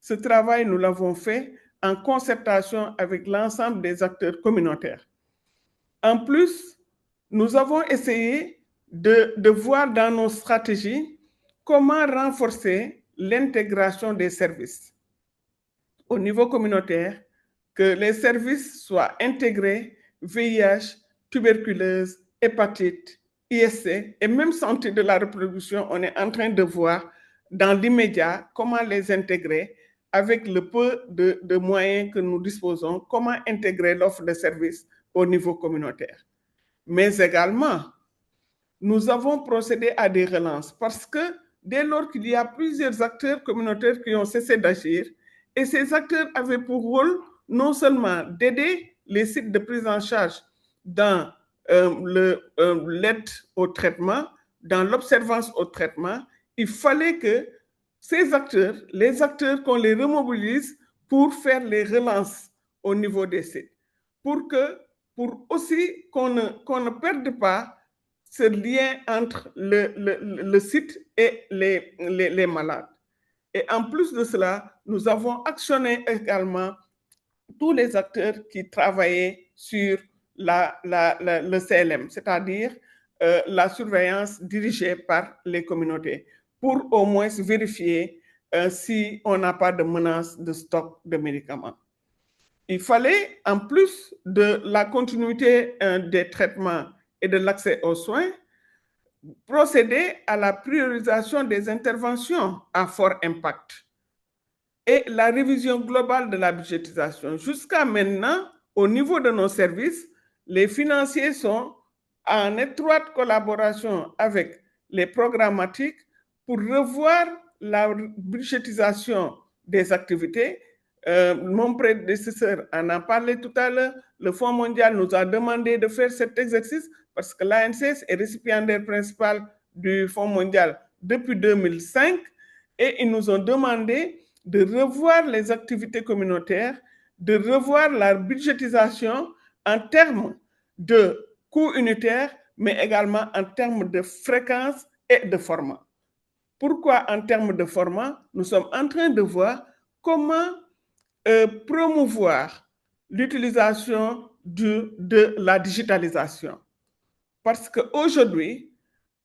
Ce travail, nous l'avons fait en concertation avec l'ensemble des acteurs communautaires. En plus, nous avons essayé de voir dans nos stratégies comment renforcer l'intégration des services au niveau communautaire, que les services soient intégrés, VIH, tuberculose, hépatite, IST et même santé de la reproduction. On est en train de voir dans l'immédiat comment les intégrer avec le peu de moyens que nous disposons, comment intégrer l'offre de services au niveau communautaire. Mais également, nous avons procédé à des relances parce que dès lors qu'il y a plusieurs acteurs communautaires qui ont cessé d'agir Et ces acteurs avaient pour rôle non seulement d'aider les sites de prise en charge dans l'aide au traitement, dans l'observance au traitement, il fallait que ces acteurs, les acteurs, qu'on les remobilise pour faire les relances au niveau des sites, pour aussi qu'on ne perde pas ce lien entre le site et les malades. Et en plus de cela, nous avons actionné également tous les acteurs qui travaillaient sur le CLM, c'est-à-dire la surveillance dirigée par les communautés, pour au moins vérifier si on n'a pas de menace de stock de médicaments. Il fallait, en plus de la continuité des traitements et de l'accès aux soins, procéder à la priorisation des interventions à fort impact et la révision globale de la budgétisation. Jusqu'à maintenant, au niveau de nos services, les financiers sont en étroite collaboration avec les programmatiques pour revoir la budgétisation des activités. Mon prédécesseur en a parlé tout à l'heure. Le Fonds mondial nous a demandé de faire cet exercice parce que l'ANCS est récipiendaire principal du Fonds mondial depuis 2005 et ils nous ont demandé de revoir les activités communautaires, de revoir la budgétisation en termes de coûts unitaires, mais également en termes de fréquence et de format. Pourquoi en termes de format? Nous sommes en train de voir comment promouvoir l'utilisation de la digitalisation. Parce qu'aujourd'hui,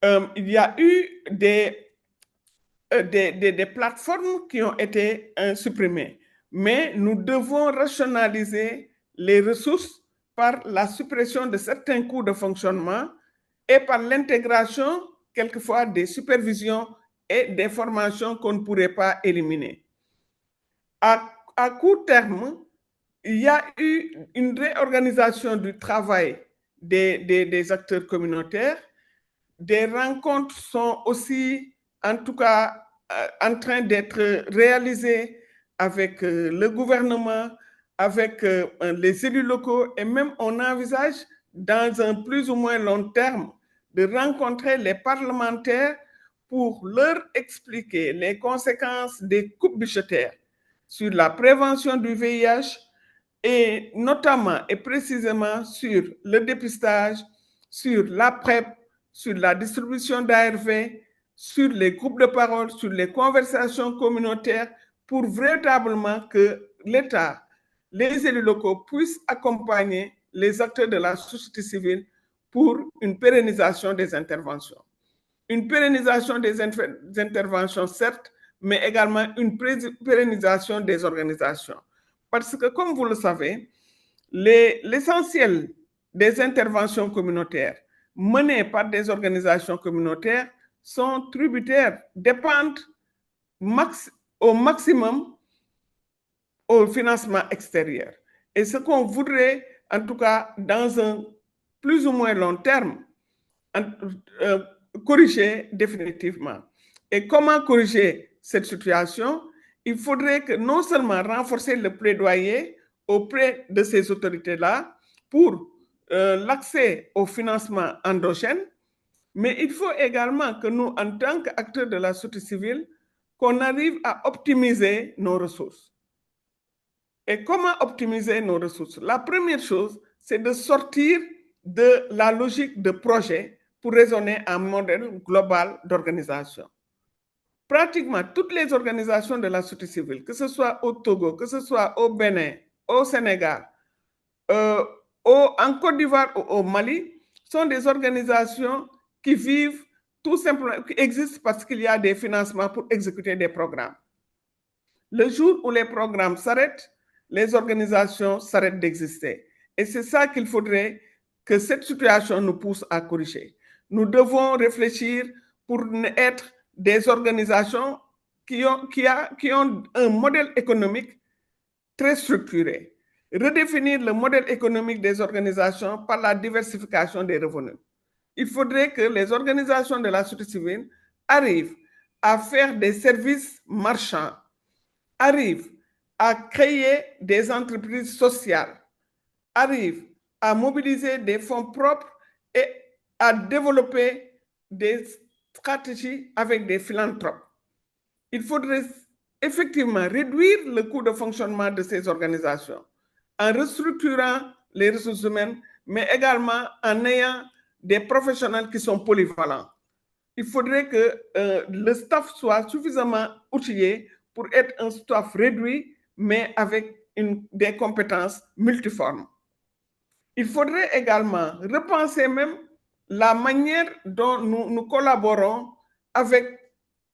il y a eu des plateformes qui ont été supprimées, mais nous devons rationaliser les ressources par la suppression de certains coûts de fonctionnement et par l'intégration, quelquefois, des supervisions et des formations qu'on ne pourrait pas éliminer. À court terme, il y a eu une réorganisation du travail des acteurs communautaires. Des rencontres sont aussi, en tout cas, en train d'être réalisées avec le gouvernement, avec les élus locaux, et même on envisage, dans un plus ou moins long terme, de rencontrer les parlementaires pour leur expliquer les conséquences des coupes budgétaires sur la prévention du VIH et notamment et précisément sur le dépistage, sur la PrEP, sur la distribution d'ARV, sur les groupes de parole, sur les conversations communautaires, pour véritablement que l'État, les élus locaux puissent accompagner les acteurs de la société civile pour une pérennisation des interventions. Une pérennisation des interventions, certes, mais également une pérennisation des organisations. Parce que, comme vous le savez, l'essentiel des interventions communautaires menées par des organisations communautaires sont tributaires, dépendent au maximum au financement extérieur. Et ce qu'on voudrait, en tout cas, dans un plus ou moins long terme, corriger définitivement. Et comment corriger cette situation? Il faudrait que non seulement renforcer le plaidoyer auprès de ces autorités-là pour l'accès au financement endogène, mais il faut également que nous, en tant qu'acteurs de la société civile, qu'on arrive à optimiser nos ressources. Et comment optimiser nos ressources? La première chose, c'est de sortir de la logique de projet pour raisonner en modèle global d'organisation. Pratiquement toutes les organisations de la société civile, que ce soit au Togo, que ce soit au Bénin, au Sénégal, en Côte d'Ivoire ou au Mali, sont des organisations qui vivent tout simplement, qui existent parce qu'il y a des financements pour exécuter des programmes. Le jour où les programmes s'arrêtent, les organisations s'arrêtent d'exister. Et c'est ça qu'il faudrait que cette situation nous pousse à corriger. Nous devons réfléchir pour être des organisations qui ont un modèle économique très structuré. Redéfinir le modèle économique des organisations par la diversification des revenus. Il faudrait que les organisations de la société civile arrivent à faire des services marchands, arrivent à créer des entreprises sociales, arrive à mobiliser des fonds propres et à développer des stratégies avec des philanthropes. Il faudrait effectivement réduire le coût de fonctionnement de ces organisations en restructurant les ressources humaines, mais également en ayant des professionnels qui sont polyvalents. Il faudrait que le staff soit suffisamment outillé pour être un staff réduit, mais avec des compétences multiformes. Il faudrait également repenser même la manière dont nous collaborons avec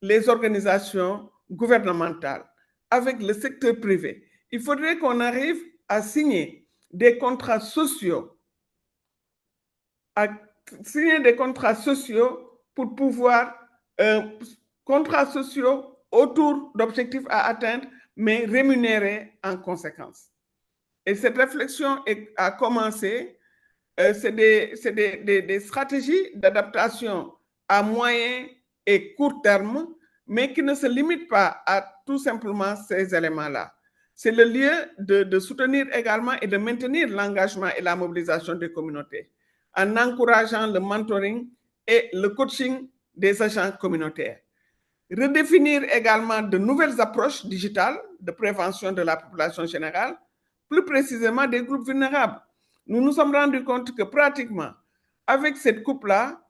les organisations gouvernementales, avec le secteur privé. Il faudrait qu'on arrive à signer des contrats sociaux, pour pouvoir, contrats sociaux autour d'objectifs à atteindre, mais rémunérés en conséquence. Et cette réflexion a commencé. C'est des stratégies d'adaptation à moyen et court terme, mais qui ne se limitent pas à tout simplement ces éléments-là. C'est le lieu de soutenir également et de maintenir l'engagement et la mobilisation des communautés en encourageant le mentoring et le coaching des agents communautaires. Redéfinir également de nouvelles approches digitales de prévention de la population générale, plus précisément des groupes vulnérables. Nous nous sommes rendus compte que pratiquement, avec cette coupe-là,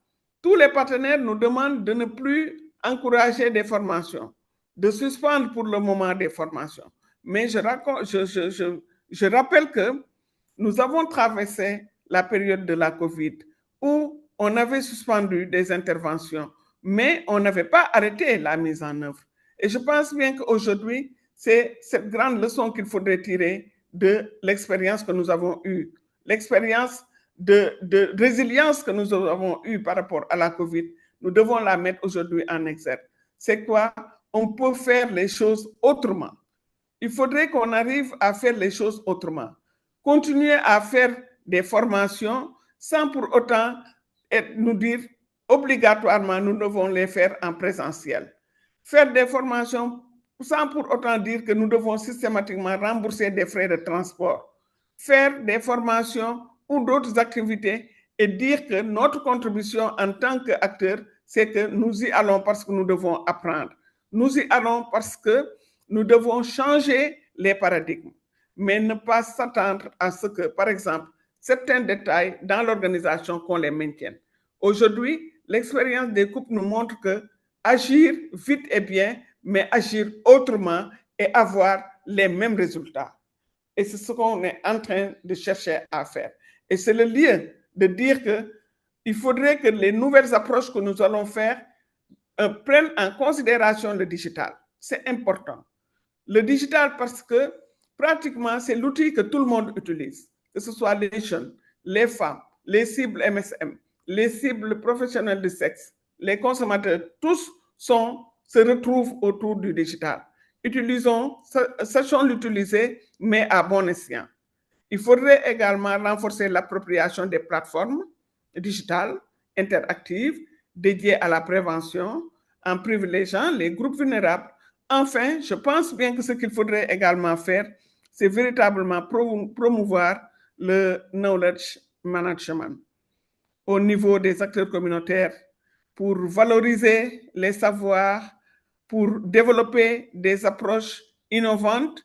tous les partenaires nous demandent de ne plus encourager des formations, de suspendre pour le moment des formations. Mais je rappelle que nous avons traversé la période de la COVID où on avait suspendu des interventions, mais on n'avait pas arrêté la mise en œuvre. Et je pense bien qu'aujourd'hui, c'est cette grande leçon qu'il faudrait tirer de l'expérience que nous avons eue, l'expérience de résilience que nous avons eue par rapport à la COVID. Nous devons la mettre aujourd'hui en exergue. C'est quoi? On peut faire les choses autrement. Il faudrait qu'on arrive à faire les choses autrement. Continuer à faire des formations sans pour autant nous dire obligatoirement nous devons les faire en présentiel. Faire des formations sans pour autant dire que nous devons systématiquement rembourser des frais de transport. Faire des formations ou d'autres activités et dire que notre contribution en tant qu'acteur, c'est que nous y allons parce que nous devons apprendre. Nous y allons parce que nous devons changer les paradigmes, mais ne pas s'attendre à ce que, par exemple, certains détails dans l'organisation, qu'on les maintienne. Aujourd'hui, l'expérience des coupes nous montre que agir vite et bien, mais agir autrement et avoir les mêmes résultats. Et c'est ce qu'on est en train de chercher à faire. Et c'est le lieu de dire qu'il faudrait que les nouvelles approches que nous allons faire prennent en considération le digital. C'est important. Le digital parce que pratiquement c'est l'outil que tout le monde utilise, que ce soit les jeunes, les femmes, les cibles MSM, les cibles professionnelles du sexe, les consommateurs, tous se retrouvent autour du digital. Sachons l'utiliser, mais à bon escient. Il faudrait également renforcer l'appropriation des plateformes digitales interactives dédiées à la prévention en privilégiant les groupes vulnérables. Enfin, je pense bien que ce qu'il faudrait également faire, c'est véritablement promouvoir le knowledge management au niveau des acteurs communautaires pour valoriser les savoirs, pour développer des approches innovantes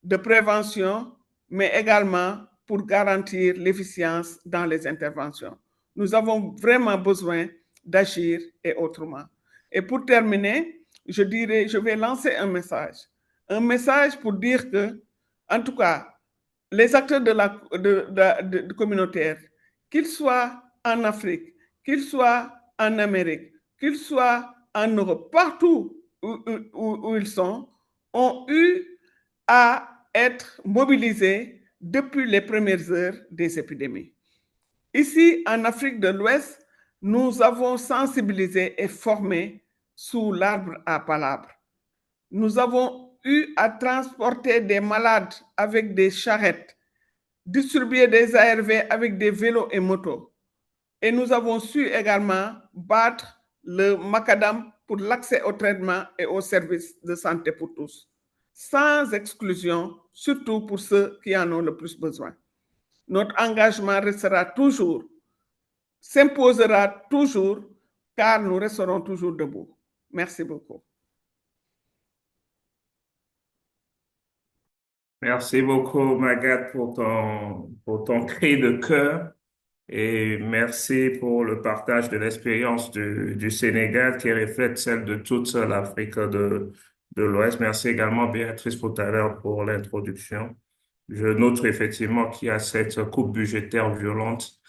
de prévention, mais également pour garantir l'efficience dans les interventions. Nous avons vraiment besoin d'agir et autrement. Et pour terminer, je vais lancer un message pour dire que, en tout cas, les acteurs communautaires, qu'ils soient en Afrique, qu'ils soient en Amérique, qu'ils soient en Europe, partout où ils sont, ont eu à être mobilisés depuis les premières heures des épidémies. Ici, en Afrique de l'Ouest, nous avons sensibilisé et formé sous l'arbre à palabres. Nous avons eu à transporter des malades avec des charrettes, distribuer des ARV avec des vélos et motos. Et nous avons su également battre le macadam pour l'accès au traitement et aux services de santé pour tous. sans exclusion, surtout pour ceux qui en ont le plus besoin. Notre engagement restera toujours, s'imposera toujours, car nous resterons toujours debout. Merci beaucoup. Merci beaucoup, Magat, pour ton cri de cœur et merci pour le partage de l'expérience du Sénégal qui reflète celle de toute l'Afrique de l'Ouest. Merci également, Béatrice, tout à l'heure pour l'introduction. Je note effectivement qu'il y a cette coupe budgétaire violente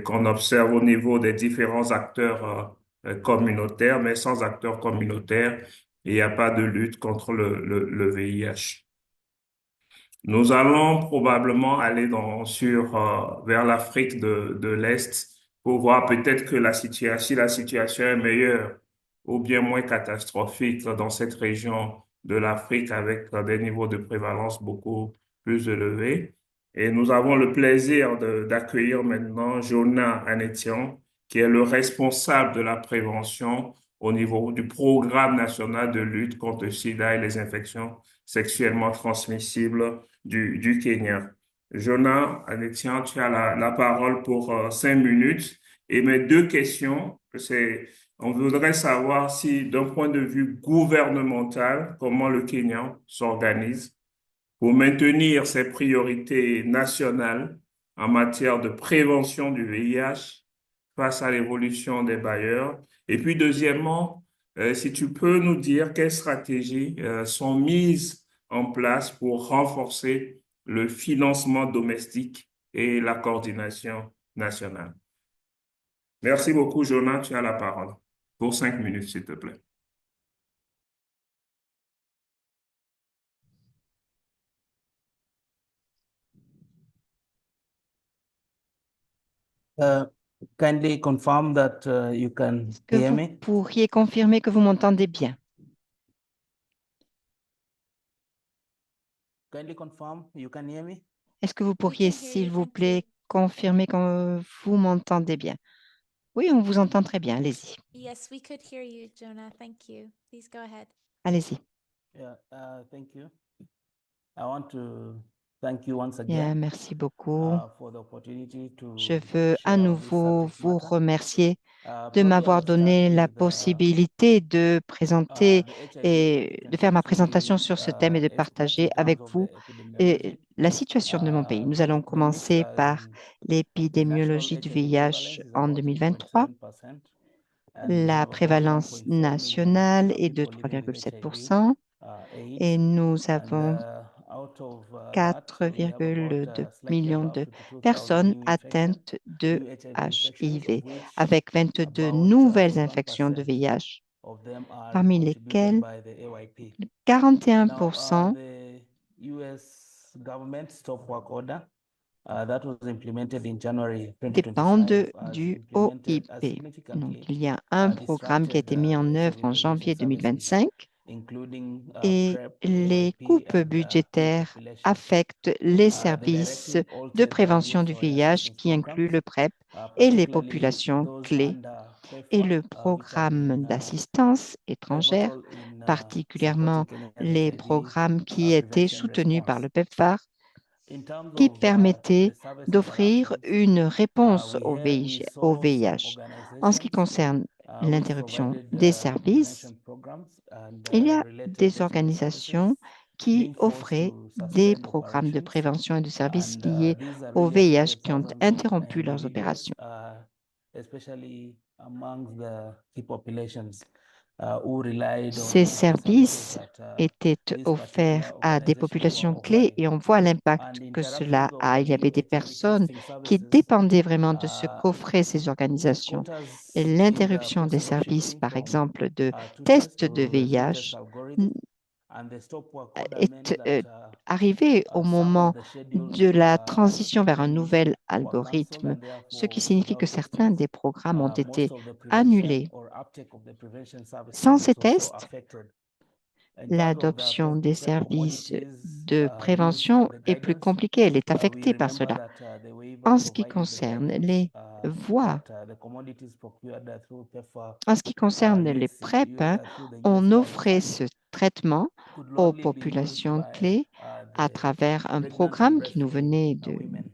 qu'on observe au niveau des différents acteurs communautaires, mais sans acteurs communautaires, il n'y a pas de lutte contre le VIH. Nous allons probablement aller vers l'Afrique de l'Est pour voir peut-être que si la situation est meilleure ou bien moins catastrophique dans cette région de l'Afrique avec des niveaux de prévalence beaucoup plus élevés. Et nous avons le plaisir d'accueillir maintenant Jonah Anetian, qui est le responsable de la prévention au niveau du programme national de lutte contre le sida et les infections sexuellement transmissibles du Kenya. Jonah Anetian, tu as la parole pour 5 minutes. Et mes deux questions, on voudrait savoir si, d'un point de vue gouvernemental, comment le Kenya s'organise pour maintenir ses priorités nationales en matière de prévention du VIH face à l'évolution des bailleurs. Et puis, deuxièmement, si tu peux nous dire quelles stratégies sont mises en place pour renforcer le financement domestique et la coordination nationale. Merci beaucoup, Jonah. Tu as la parole pour 5 minutes, s'il te plaît. Kindly confirm that you can Est-ce que hear vous me. pourriez confirmer que vous m'entendez bien? Kindly confirm you can hear me. Est-ce que vous pourriez, s'il vous plaît, confirmer que vous m'entendez bien? Oui, on vous entend très bien. Allez-y. Yes, we could hear you, Jonah. Thank you. Please go ahead. Allez-y. Yeah, thank you. I want to thank you once Bien, again merci beaucoup. for the opportunity to Je veux à share on this nouveau subject vous matter. remercier de Probably m'avoir I'll start donné la with possibilité de présenter the et de faire ma présentation 2023 sur ce thème et de estimates in partager terms avec of vous the epidemiology. la situation de mon pays. Nous allons The commencer NIPS par the l'épidémiologie national du HIV VIH prevalence is en about 2023. 6.7%, and we La have about prévalence 1.4 million nationale est de people living with HIV 3,7% et AIDS, nous and avons out of that, we have about 4,2 slightly millions above de 52,000 personnes new infection, atteintes de new HIV infections, HIV, of which avec 22 about nouvelles infections de 41% VIH, of them are parmi contributed lesquelles by the AYP. Now, 41% the US government stop work order that was implemented in January dépendent 2025 has du implemented has OIP. Donc, significantly il y a un programme qui a disrupted été mis en the œuvre HIV en prevention janvier services, 2025 including et PrEP, les AYP, coupes and peer budgétaires population. affectent les The services directive de altered the prévention youth du early VIH assistance qui incluent programs, le PrEP et les particularly populations those clés under et PEPFAR, le which have programme been d'assistance étrangère, pivotal in particulièrement supporting Kenya's les HIV programmes qui étaient prevention soutenus par response. le PEPFAR, In terms qui of permettaient the service d'offrir interruptions, une réponse we au saw some VIH. En ce qui organizations concerne which l'interruption provided des services, prevention programs and il y a related des HIV organisations services qui being forced offraient to des suspend programmes de operations, prévention et de services and liés these au really VIH affected qui ont thousands of interrompu leurs individuals, opérations. especially amongst the key populations who relied on Ces the services services that étaient these offerts particular à des organizations were populations clés offering. et on voit l'impact And que interruptions cela of a. Il y avait des the HIV personnes testing qui services, dépendaient vraiment de ce qu'offraient ces the organisations. quotas Et in the l'interruption des process of services, shifting par from exemple, de two tests tests to de a three-test VIH algorithm, and the stop work order meant est that arrivé au some of moment the schedules de la transition vers un effectively nouvel were cancelled, algorithme, and ce qui therefore, signifie que without certains testings, des programmes ont été most of the prevention annulés. or uptake of the prevention services Sans ces was also tests, affected. In terms of the l'adoption des PrEP services commodities de used prévention and the est plus guidance, compliquée, elle est we affectée par remember cela. that the waiver En ce qui provided the concerne guidance les voies, that the commodities procured through PEPFAR en ce qui concerne les UHC, PrEP, through the on US offrait Fund ce traitement could aux largely be used populations by clés à the travers un pregnant and programme qui nous breastfeeding venait women.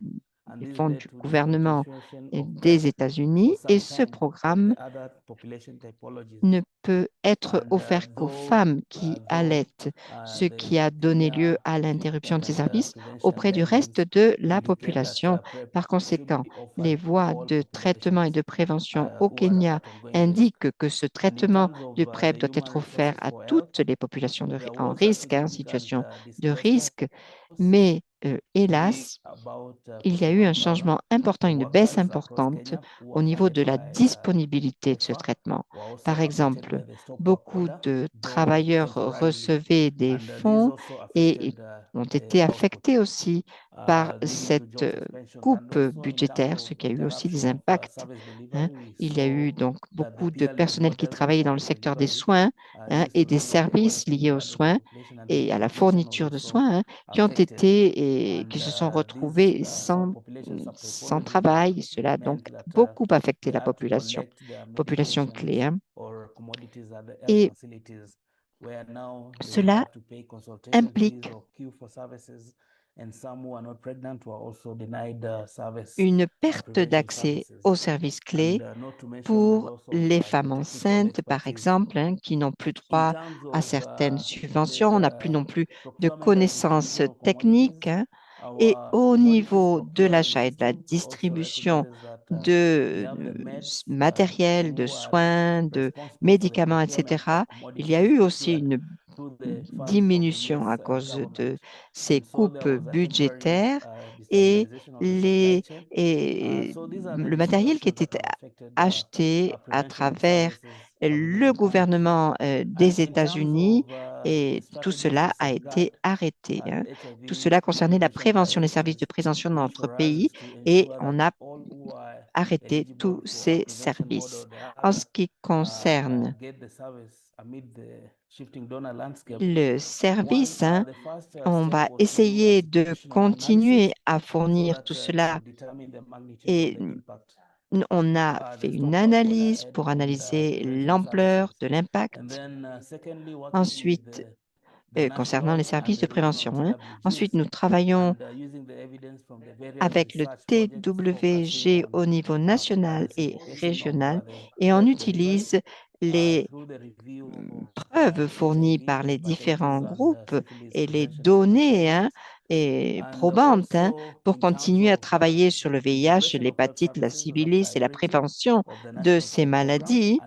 And des this fonds led du to gouvernement discontinuation et of des PrEP for États-Unis. Et some ce time to programme the other population typologies. ne peut être And offert qu'aux femmes qui allaitent, ce qui a donné lieu à l'interruption de ces services auprès du reste de la population. Par conséquent, les voies de traitement et de prévention au Kenya indiquent que ce traitement du PrEP doit être offert à toutes les populations en risque, en situation de risque, mais hélas, il y a eu un changement important, une baisse importante au niveau de la disponibilité de ce traitement. Par exemple, beaucoup de travailleurs recevaient des fonds et ont été affectés aussi par cette coupe budgétaire, ce qui a eu aussi des impacts. Il y a eu donc beaucoup de personnel qui travaillait dans le secteur des soins et des services liés aux soins et à la fourniture de soins qui ont été et qui se sont retrouvés sans travail. Cela a donc beaucoup affecté la population clé. Et cela implique une perte d'accès aux services clés pour les femmes enceintes, par exemple, qui n'ont plus droit à certaines subventions. On n'a plus non plus de connaissances techniques. Et au niveau de l'achat et de la distribution de matériel, de soins, de médicaments, etc., il y a eu aussi une diminution à cause de ces coupes budgétaires et le matériel qui était acheté à travers le gouvernement des États-Unis et tout cela a été arrêté. Tout cela concernait la prévention, les services de prévention dans notre pays et on a arrêté tous ces services. En ce qui concerne le service, on va essayer de continuer à fournir tout cela et on a fait une analyse pour analyser l'ampleur de l'impact. Ensuite, concernant les services de prévention. Ensuite, nous travaillons avec le TWG au niveau national et régional et on utilise les preuves fournies par les différents groupes et les données et probantes pour continuer à travailler sur le VIH, l'hépatite, la syphilis et la prévention de ces maladies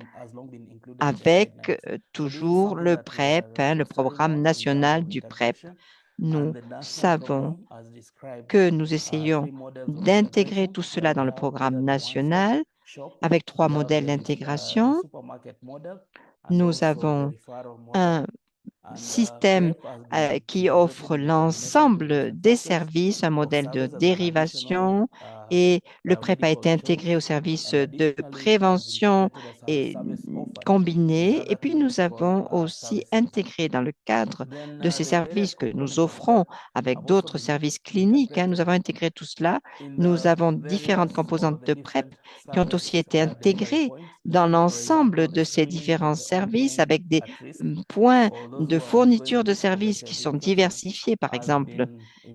avec toujours le PrEP, le programme national du PrEP. Nous savons que nous essayons d'intégrer tout cela dans le programme national avec 3 modèles d'intégration. Nous avons un système qui offre l'ensemble des services, un modèle de dérivation et le PrEP a été intégré au service de prévention et combiné. Et puis, nous avons aussi intégré dans le cadre de ces services que nous offrons avec d'autres services cliniques, nous avons intégré tout cela. Nous avons différentes composantes de PrEP qui ont aussi été intégrées dans l'ensemble de ces différents services avec des points de fourniture de services qui sont diversifiés, par exemple,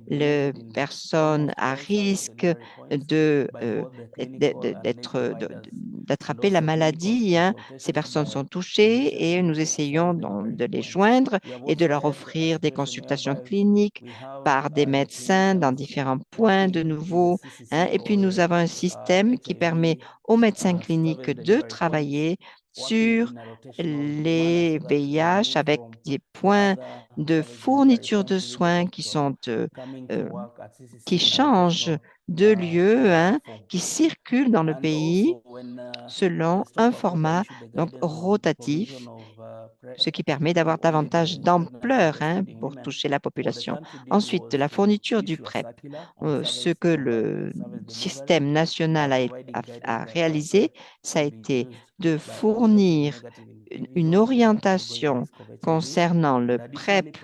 les personnes à risque d'attraper la maladie. Ces personnes sont touchées et nous essayons de les joindre et de leur offrir des consultations cliniques par des médecins dans différents points de nouveau. Et puis, nous avons un système qui permet aux médecins cliniques de travailler sur les VIH avec des points de fourniture de soins qui changent de lieu, qui circulent dans le pays selon un format donc rotatif, ce qui permet d'avoir davantage d'ampleur pour toucher la population. Ensuite, la fourniture du PrEP, ce que le système national a réalisé, ça a été de fournir une orientation concernant le PrEP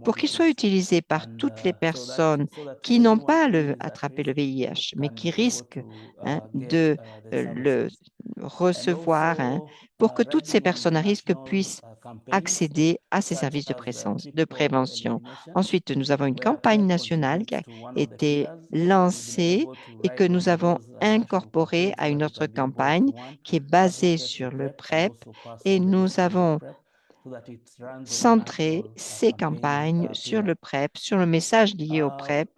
pour qu'il soit utilisé par toutes les personnes qui n'ont pas attrapé le VIH, mais qui risquent de le recevoir, pour que toutes ces personnes à risque puissent accéder à ces services de prévention. Ensuite, nous avons une campagne nationale qui a été lancée et que nous avons incorporée à une autre campagne qui est basée sur le PrEP, et nous avons centré ces campagnes sur le PrEP, sur le message lié au PrEP,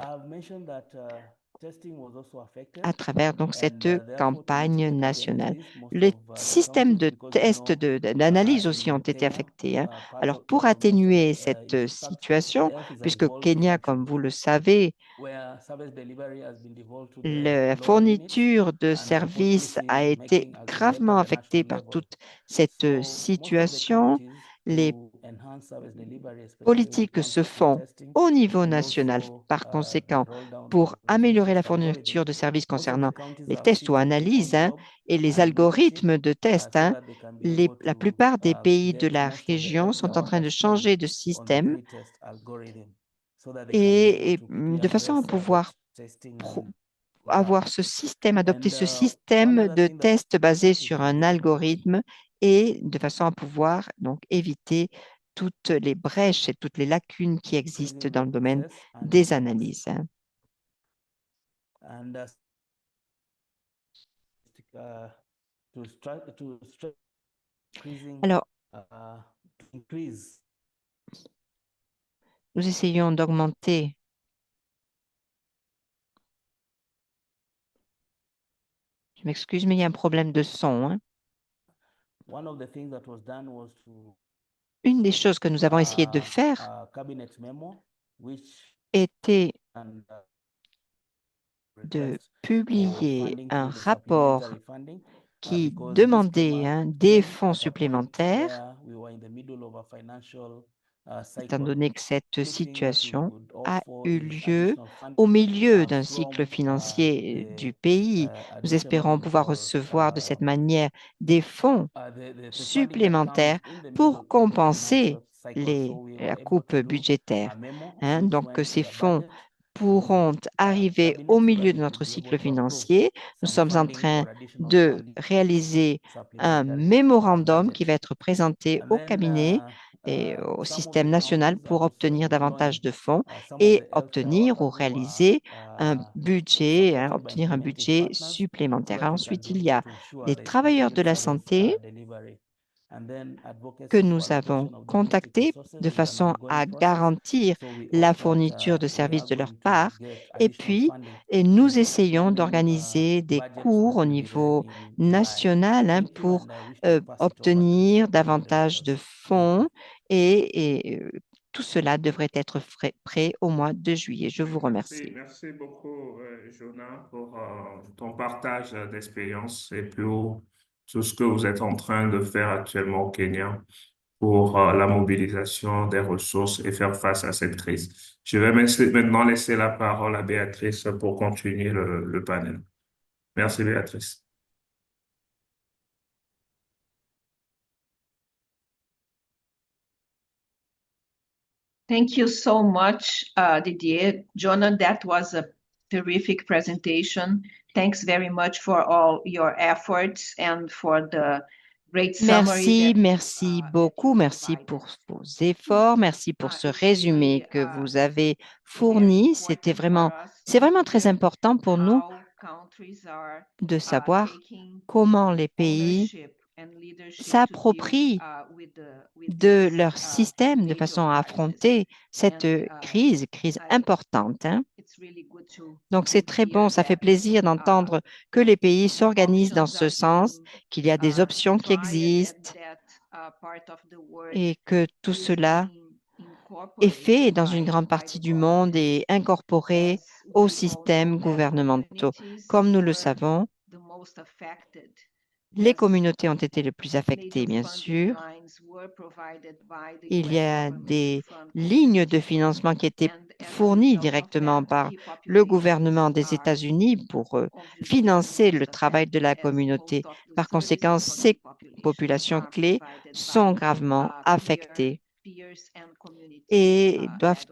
à travers donc cette campagne nationale. Les systèmes de tests d'analyse aussi ont été affectés. Alors, pour atténuer cette situation, puisque au Kenya, comme vous le savez, la fourniture de services a été gravement affectée par toute cette situation, les politiques se font au niveau national. Par conséquent, pour améliorer la fourniture de services concernant les tests ou analyses et les algorithmes de tests, la plupart des pays de la région sont en train de changer de système et de façon à pouvoir avoir ce système, adopter ce système de tests basé sur un algorithme et de façon à pouvoir donc éviter toutes les brèches et toutes les lacunes qui existent dans le domaine des analyses. Alors, nous essayons d'augmenter je m'excuse, mais il y a un problème de son. Une des choses que nous avons essayé de faire était de publier un rapport qui demandait des fonds supplémentaires, étant donné que cette situation a eu lieu au milieu d'un cycle financier du pays. Nous espérons pouvoir recevoir de cette manière des fonds supplémentaires pour compenser la coupe budgétaire. Donc, ces fonds pourront arriver au milieu de notre cycle financier. Nous sommes en train de réaliser un mémorandum qui va être présenté au cabinet et au système national pour obtenir davantage de fonds et obtenir ou réaliser un budget, obtenir un budget supplémentaire. Ensuite, il y a les travailleurs de la santé que nous avons contactés de façon à garantir la fourniture de services de leur part. Et puis, nous essayons d'organiser des cours au niveau national pour obtenir davantage de fonds et tout cela devrait être prêt au mois de juillet. Je vous remercie. Merci beaucoup, Jonah, pour ton partage d'expérience et pour tout ce que vous êtes en train de faire actuellement au Kenya pour la mobilisation des ressources et faire face à cette crise. Je vais maintenant laisser la parole à Béatrice pour continuer le panel. Merci, Béatrice. Thank you so much, Didier. Jonah, that was a terrific presentation. Thanks very much for all your efforts and for the great summary. Merci beaucoup. Merci pour vos efforts. Merci pour ce résumé que vous avez fourni. C'est vraiment très important pour nous de savoir comment les pays s'approprient de leur système de façon à affronter cette crise importante. Donc, c'est très bon, ça fait plaisir d'entendre que les pays s'organisent dans ce sens, qu'il y a des options qui existent et que tout cela est fait dans une grande partie du monde et incorporé aux systèmes gouvernementaux. Comme nous le savons, les communautés ont été les plus affectées, bien sûr. Il y a des lignes de financement qui étaient fournies directement par le gouvernement des États-Unis pour financer le travail de la communauté. Par conséquent, ces populations clés sont gravement affectées. et doivent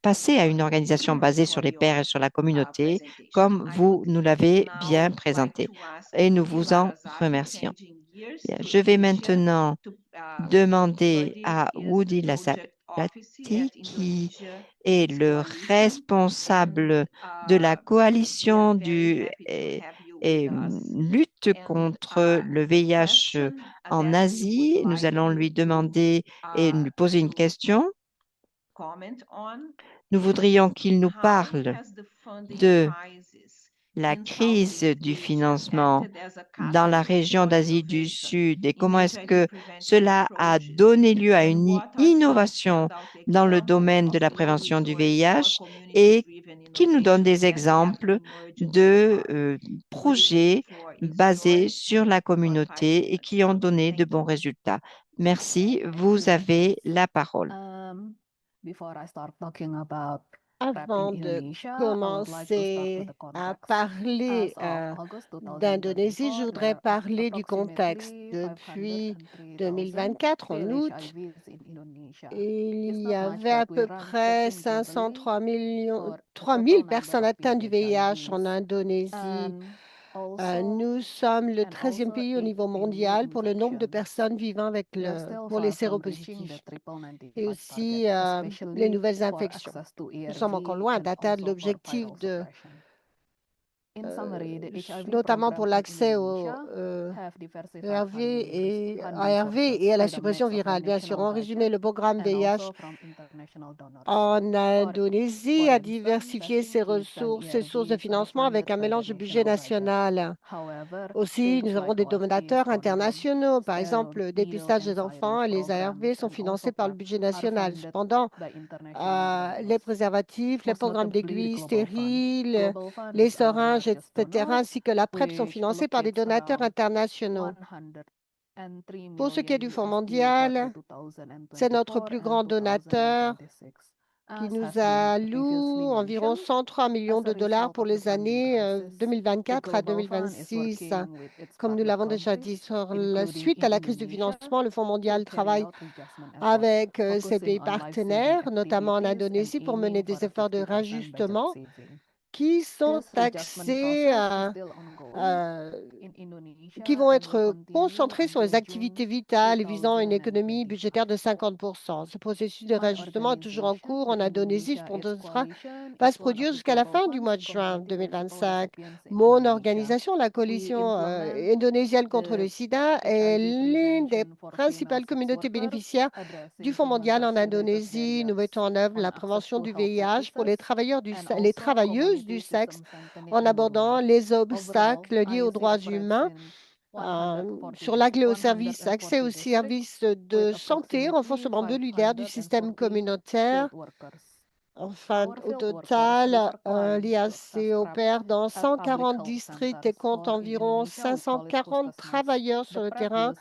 passer à une organisation basée sur les pairs et sur la communauté, comme vous nous l'avez bien présenté. Et nous vous en remercions. Bien, je vais maintenant demander à Woody Lassalati, qui est le responsable de la coalition lutte contre le VIH en Asie. Nous allons lui demander et lui poser une question. Nous voudrions qu'il nous parle de la crise du financement dans la région d'Asie du Sud et comment est-ce que cela a donné lieu à une innovation dans le domaine de la prévention du VIH et qu'il nous donne des exemples de projets basés sur la communauté et qui ont donné de bons résultats. Merci, vous avez la parole. Avant de commencer à parler d'Indonésie, je voudrais parler du contexte. Depuis 2024, en août, il y avait à peu près 503 000 personnes atteintes du VIH en Indonésie. Nous sommes le 13e pays au niveau mondial pour le nombre de personnes vivant pour les séropositifs et aussi les nouvelles infections. Nous sommes encore loin d'atteindre l'objectif notamment pour l'accès au ARV et à la suppression virale. Bien sûr, en résumé, le programme VIH en Indonésie a diversifié ses sources de financement avec un mélange de budget national. Aussi, nous avons des donateurs internationaux. Par exemple, le dépistage des enfants et les ARV sont financés par le budget national. Cependant, les préservatifs, les programmes d'aiguilles stériles, les seringes, etc., ainsi que la PrEP sont financés par des donateurs internationaux. Pour ce qui est du Fonds mondial, c'est notre plus grand donateur qui nous alloue environ 103 millions de dollars pour les années 2024 à 2026. Comme nous l'avons déjà dit, suite à la crise du financement, le Fonds mondial travaille avec ses pays partenaires, notamment en Indonésie, pour mener des efforts de réajustement qui sont axés qui vont être concentrés sur les activités vitales et visant une économie budgétaire de 50%. Ce processus de réajustement est toujours en cours en Indonésie. Va se produire jusqu'à la fin du mois de juin 2025. Mon organisation, la coalition indonésienne contre le sida, est l'une des principales communautés bénéficiaires du Fonds mondial en Indonésie. Nous mettons en œuvre la prévention du VIH pour les travailleuses du sexe en abordant les obstacles liés aux droits humains, sur l'accès aux services de santé, renforcement de l'UDR du système communautaire. Enfin, au total, l'IAC opère dans 140 districts et compte environ 540 travailleurs sur le terrain.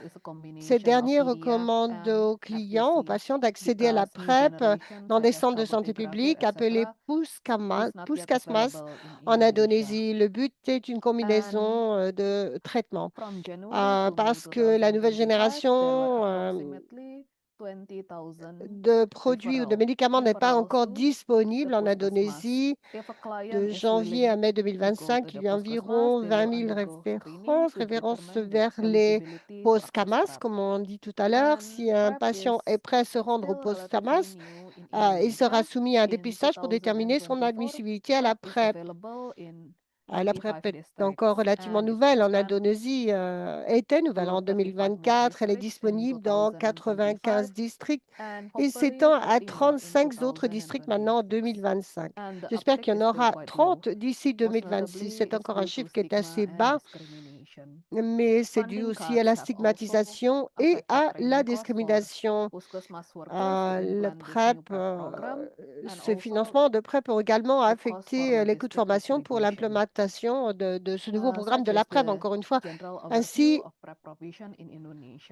Ces derniers recommandent aux clients, aux patients, d'accéder à la PrEP dans des centres de santé publique appelés Puskesmas en Indonésie. Le but est une combinaison de traitements parce que la nouvelle génération de produits ou de médicaments n'est pas encore disponible en Indonésie. De janvier à mai 2025, il y a environ 20 000 références vers les post-CAMAS, comme on dit tout à l'heure. Si un patient est prêt à se rendre au post-CAMAS, il sera soumis à un dépistage pour déterminer son admissibilité à la PrEP. La PrEP est encore relativement nouvelle en Indonésie, était nouvelle en 2024. Elle est disponible dans 95 districts et s'étend à 35 autres districts maintenant en 2025. J'espère qu'il y en aura 30 d'ici 2026. C'est encore un chiffre qui est assez bas, mais c'est dû aussi à la stigmatisation et à la discrimination. Le PrEP, ce financement de PrEP a également affecté les coûts de formation pour l'implémentation de ce nouveau programme de la PrEP, encore une fois. Ainsi,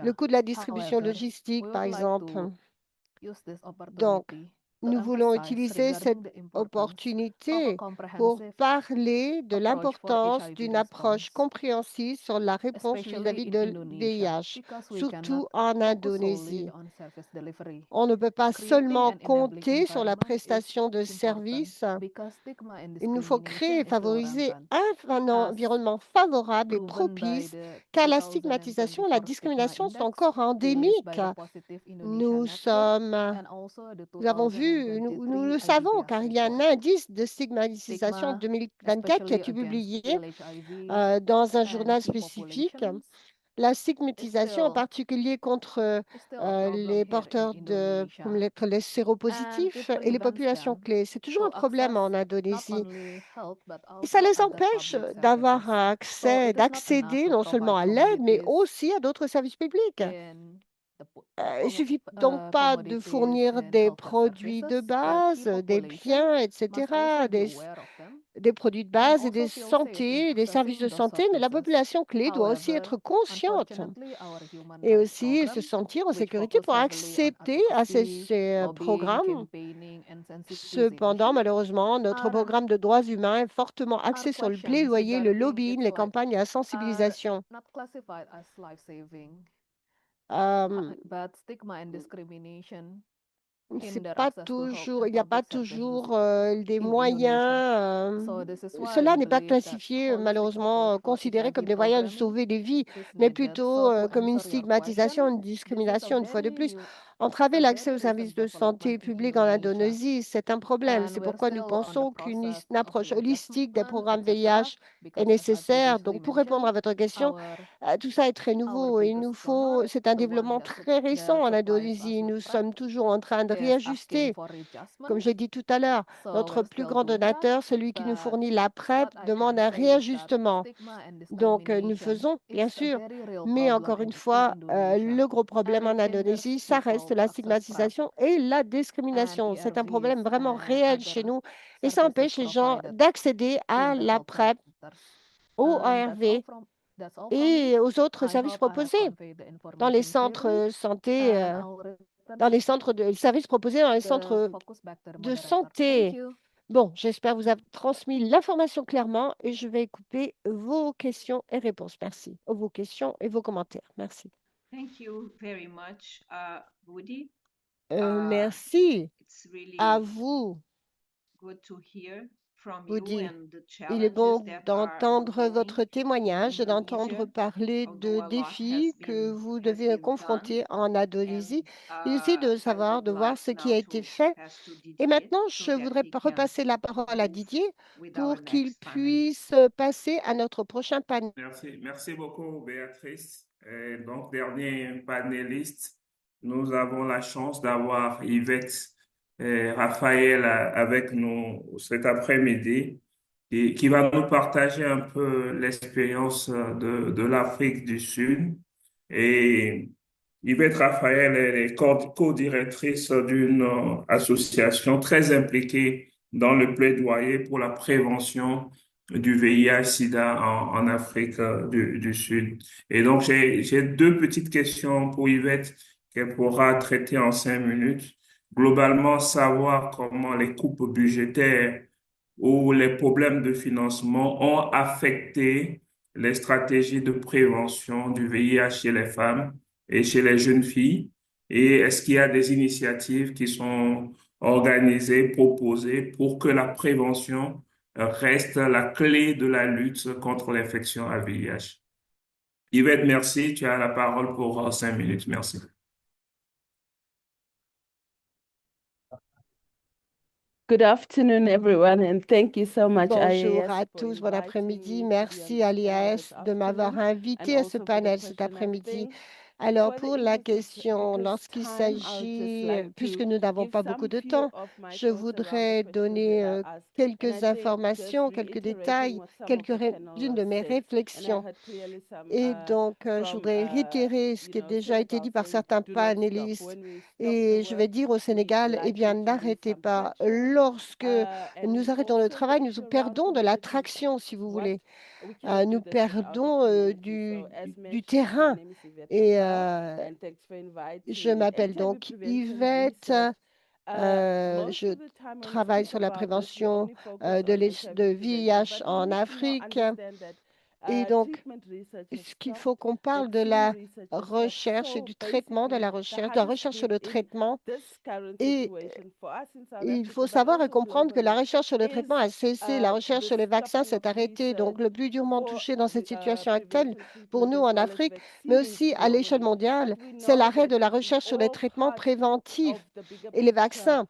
le coût de la distribution logistique, par exemple. Donc, Nous voulons utiliser cette opportunité pour parler de l'importance d'une approche compréhensive sur la réponse vis-à-vis de VIH, surtout en Indonésie. On ne peut pas seulement compter sur la prestation de services. Il nous faut créer et favoriser un environnement favorable et propice, car la stigmatisation et la discrimination sont encore endémiques. Nous avons vu, nous le savons, car il y a un indice de stigmatisation en 2024 qui a été publié dans un journal spécifique. La stigmatisation, en particulier contre les porteurs comme les séropositifs et les populations clés, c'est toujours un problème en Indonésie. Et ça les empêche d'avoir d'accéder non seulement à l'aide, mais aussi à d'autres services publics. Il ne suffit donc pas de fournir des produits de base, des biens, etc., des produits de base et des services de santé, mais la population clé doit aussi être consciente et aussi se sentir en sécurité pour accéder à ces programmes. Cependant, malheureusement, notre programme de droits humains est fortement axé sur le plaidoyer, le lobbying, les campagnes et la sensibilisation. C'est pas toujours, il n'y a pas toujours des moyens. Cela n'est pas classifié, malheureusement, considéré comme des moyens de sauver des vies, mais plutôt comme une stigmatisation, une discrimination, une fois de plus. Entraver l'accès aux services de santé publics en Indonésie, c'est un problème. C'est pourquoi nous pensons qu'une approche holistique des programmes VIH est nécessaire. Donc, pour répondre à votre question, tout ça est très nouveau. C'est un développement très récent en Indonésie. Nous sommes toujours en train de réajuster. Comme j'ai dit tout à l'heure, notre plus grand donateur, celui qui nous fournit la PrEP, demande un réajustement. Donc, nous faisons, bien sûr, mais encore une fois, le gros problème en Indonésie, ça reste la stigmatisation et la discrimination. C'est un problème vraiment réel chez nous et ça empêche les gens d'accéder à la PrEP, aux ARV et aux autres services proposés dans les centres santé, dans les centres de services proposés dans les centres de santé. Bon, j'espère vous avoir transmis l'information clairement et je vais couper vos questions et réponses. Merci. Vos questions et vos commentaires. Merci. Thank you very much, Woody. Merci It's really à vous, good to hear from you Woody. and the Il est bon challenges that are d'entendre ongoing votre témoignage, in d'entendre Indonesia, parler de although a lot défis has que been vous has devez been done. confronter en Indonésie, And mais aussi de I savoir, would de voir like ce qui a now été to fait. pass to Et Didier maintenant, so je that voudrais he can repasser la parole à move Didier with our pour qu'il next panelist. puisse passer à notre prochain panel. Merci beaucoup, Béatrice. Et donc, dernier panéliste, nous avons la chance d'avoir Yvette et Raphaël avec nous cet après-midi et qui va nous partager un peu l'expérience de l'Afrique du Sud. Et Yvette Raphaël est co-directrice d'une association très impliquée dans le plaidoyer pour la prévention du VIH-Sida en Afrique du Sud. Et donc, j'ai deux petites questions pour Yvette qu'elle pourra traiter en 5 minutes. Globalement, savoir comment les coupes budgétaires ou les problèmes de financement ont affecté les stratégies de prévention du VIH chez les femmes et chez les jeunes filles. Et est-ce qu'il y a des initiatives qui sont organisées, proposées pour que la prévention reste la clé de la lutte contre l'infection à VIH? Yvette, merci. Tu as la parole pour 5 minutes. Merci. Good afternoon, everyone, and thank you so much, Bonjour IAS, à for tous, bon inviting après-midi. me to be on Merci this à panel l'IAS this de m'avoir afternoon, invité and à ce also for the panel cet question and après-midi. everything. Alors, For the pour la interest question, because lorsqu'il time, I would just s'agit, like puisque to nous n'avons give pas beaucoup some de few temps, of my je thoughts around the voudrais questions donner that are asked. And quelques I think just informations, quelques reiterating détails, what some of the quelques-unes de panelists mes said, and I réflexions. heard clearly some Et donc, je from voudrais réitérer ce qui a déjà été dit par Senegal saying, certains do not stop. panélistes. When we stop the Et je vais work, dire au we Sénégal, eh likely bien, to lose n'arrêtez some pas. traction. Lorsque And nous arrêtons le also the travail, nous issue around perdons de la communities, traction, si vous what voulez. we cannot do Nous the same out of perdons community. So as du mentioned, my terrain. name is Yvette Et Raphael, and thanks for je inviting me. m'appelle HIV donc prevention Yvette. research Je travaille sur la prévention de VIH en Afrique. Et donc, ce qu'il faut qu'on parle de la recherche et du traitement de la recherche sur le traitement. Et il faut savoir et comprendre que la recherche sur le traitement a cessé, la recherche sur les vaccins s'est arrêtée. Donc, le plus durement touché dans cette situation actuelle pour nous en Afrique, mais aussi à l'échelle mondiale, c'est l'arrêt de la recherche sur les traitements préventifs et les vaccins.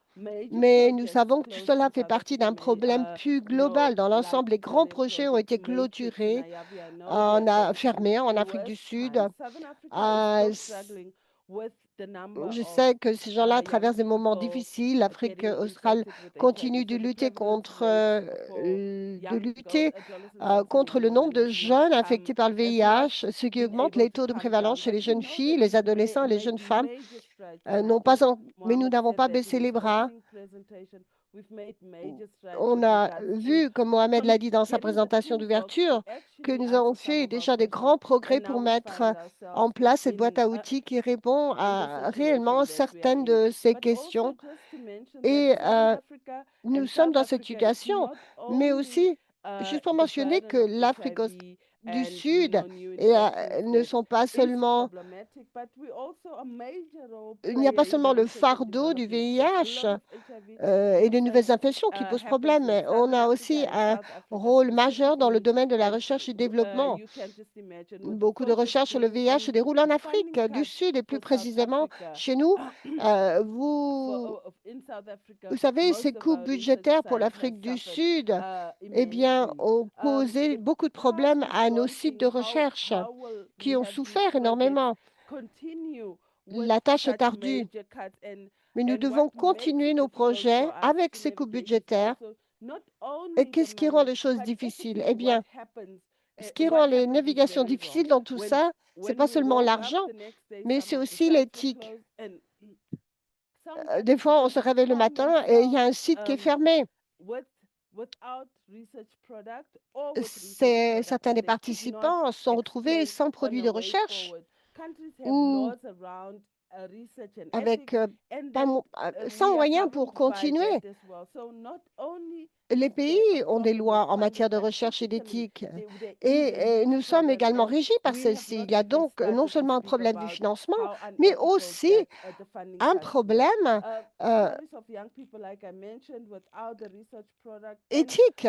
Mais nous savons que tout cela fait partie d'un problème plus global. Dans l'ensemble, les grands projets ont été clôturés, fermés en Afrique du Sud. Je sais que ces gens-là traversent des moments difficiles. L'Afrique australe continue de lutter contre le nombre de jeunes infectés par le VIH, ce qui augmente les taux de prévalence chez les jeunes filles, les adolescents et les jeunes femmes. Mais nous n'avons pas baissé les bras. On a vu, comme Mohamed l'a dit dans sa présentation d'ouverture, que nous avons fait déjà des grands progrès pour mettre en place cette boîte à outils qui répond à réellement certaines de ces questions. Et nous sommes dans cette situation, mais aussi, juste pour mentionner que l'Afrique du Sud ne sont pas seulement, il n'y a pas seulement le fardeau du VIH et des nouvelles infections qui posent problème, mais on a aussi un rôle majeur dans le domaine de la recherche et développement. Beaucoup de recherches sur le VIH se déroulent en Afrique du Sud et plus précisément chez nous. Vous savez, ces coupes budgétaires pour l'Afrique du Sud, eh bien, ont causé beaucoup de problèmes à nos sites de recherche qui ont souffert énormément. La tâche est ardue, mais nous devons continuer nos projets avec ces coupes budgétaires. Et qu'est-ce qui rend les choses difficiles? Eh bien, ce qui rend les navigations difficiles dans tout ça, ce n'est pas seulement l'argent, mais c'est aussi l'éthique. Des fois, on se réveille le matin et il y a un site qui est fermé. Certains des participants sont retrouvés sans produits de recherche ou avec sans moyens pour continuer. Les pays ont des lois en matière de recherche et d'éthique et nous sommes également régis par celles-ci. Il y a donc non seulement un problème du financement, mais aussi un problème éthique.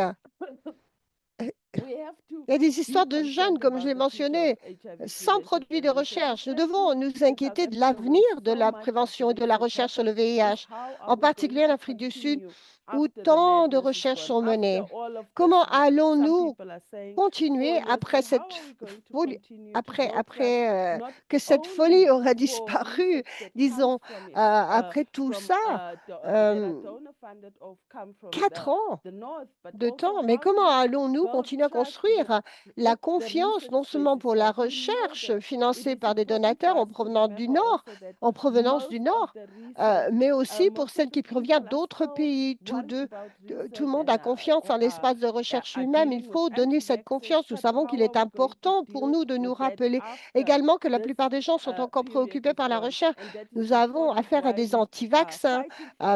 Il y a des histoires de jeunes, comme je l'ai mentionné, sans produits de recherche. Nous devons nous inquiéter de l'avenir de la prévention et de la recherche sur le VIH, en particulier en Afrique du Sud, où tant de recherches sont menées. Comment allons-nous continuer après cette folie, que cette folie aura disparu, disons, après tout ça, 4 ans de temps. Mais comment allons-nous continuer à construire la confiance, non seulement pour la recherche financée par des donateurs en provenance du Nord, mais aussi pour celle qui provient d'autres pays. Tout le monde a confiance en l'espace de recherche lui-même. Il faut donner cette confiance. Nous savons qu'il est important pour nous de nous rappeler également que la plupart des gens sont encore préoccupés par la recherche. Nous avons affaire à des anti-vaccins,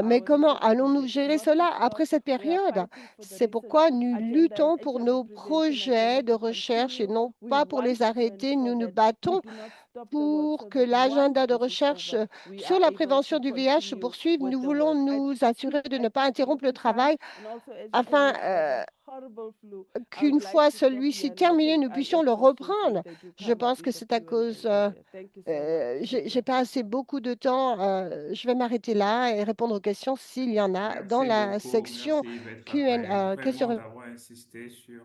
mais comment allons-nous gérer cela après cette période? C'est pourquoi nous luttons pour nos projets de recherche et non pas pour les arrêter. Nous nous battons pour que l'agenda de recherche sur la prévention du VIH se poursuive. Nous voulons nous assurer de ne pas interrompre le travail afin qu'une fois celui-ci terminé, nous puissions le reprendre. Je pense que c'est à cause... j'ai pas assez beaucoup de temps. Je vais m'arrêter là et répondre aux questions s'il y en a dans la section Q&A. Question. D'avoir insisté sur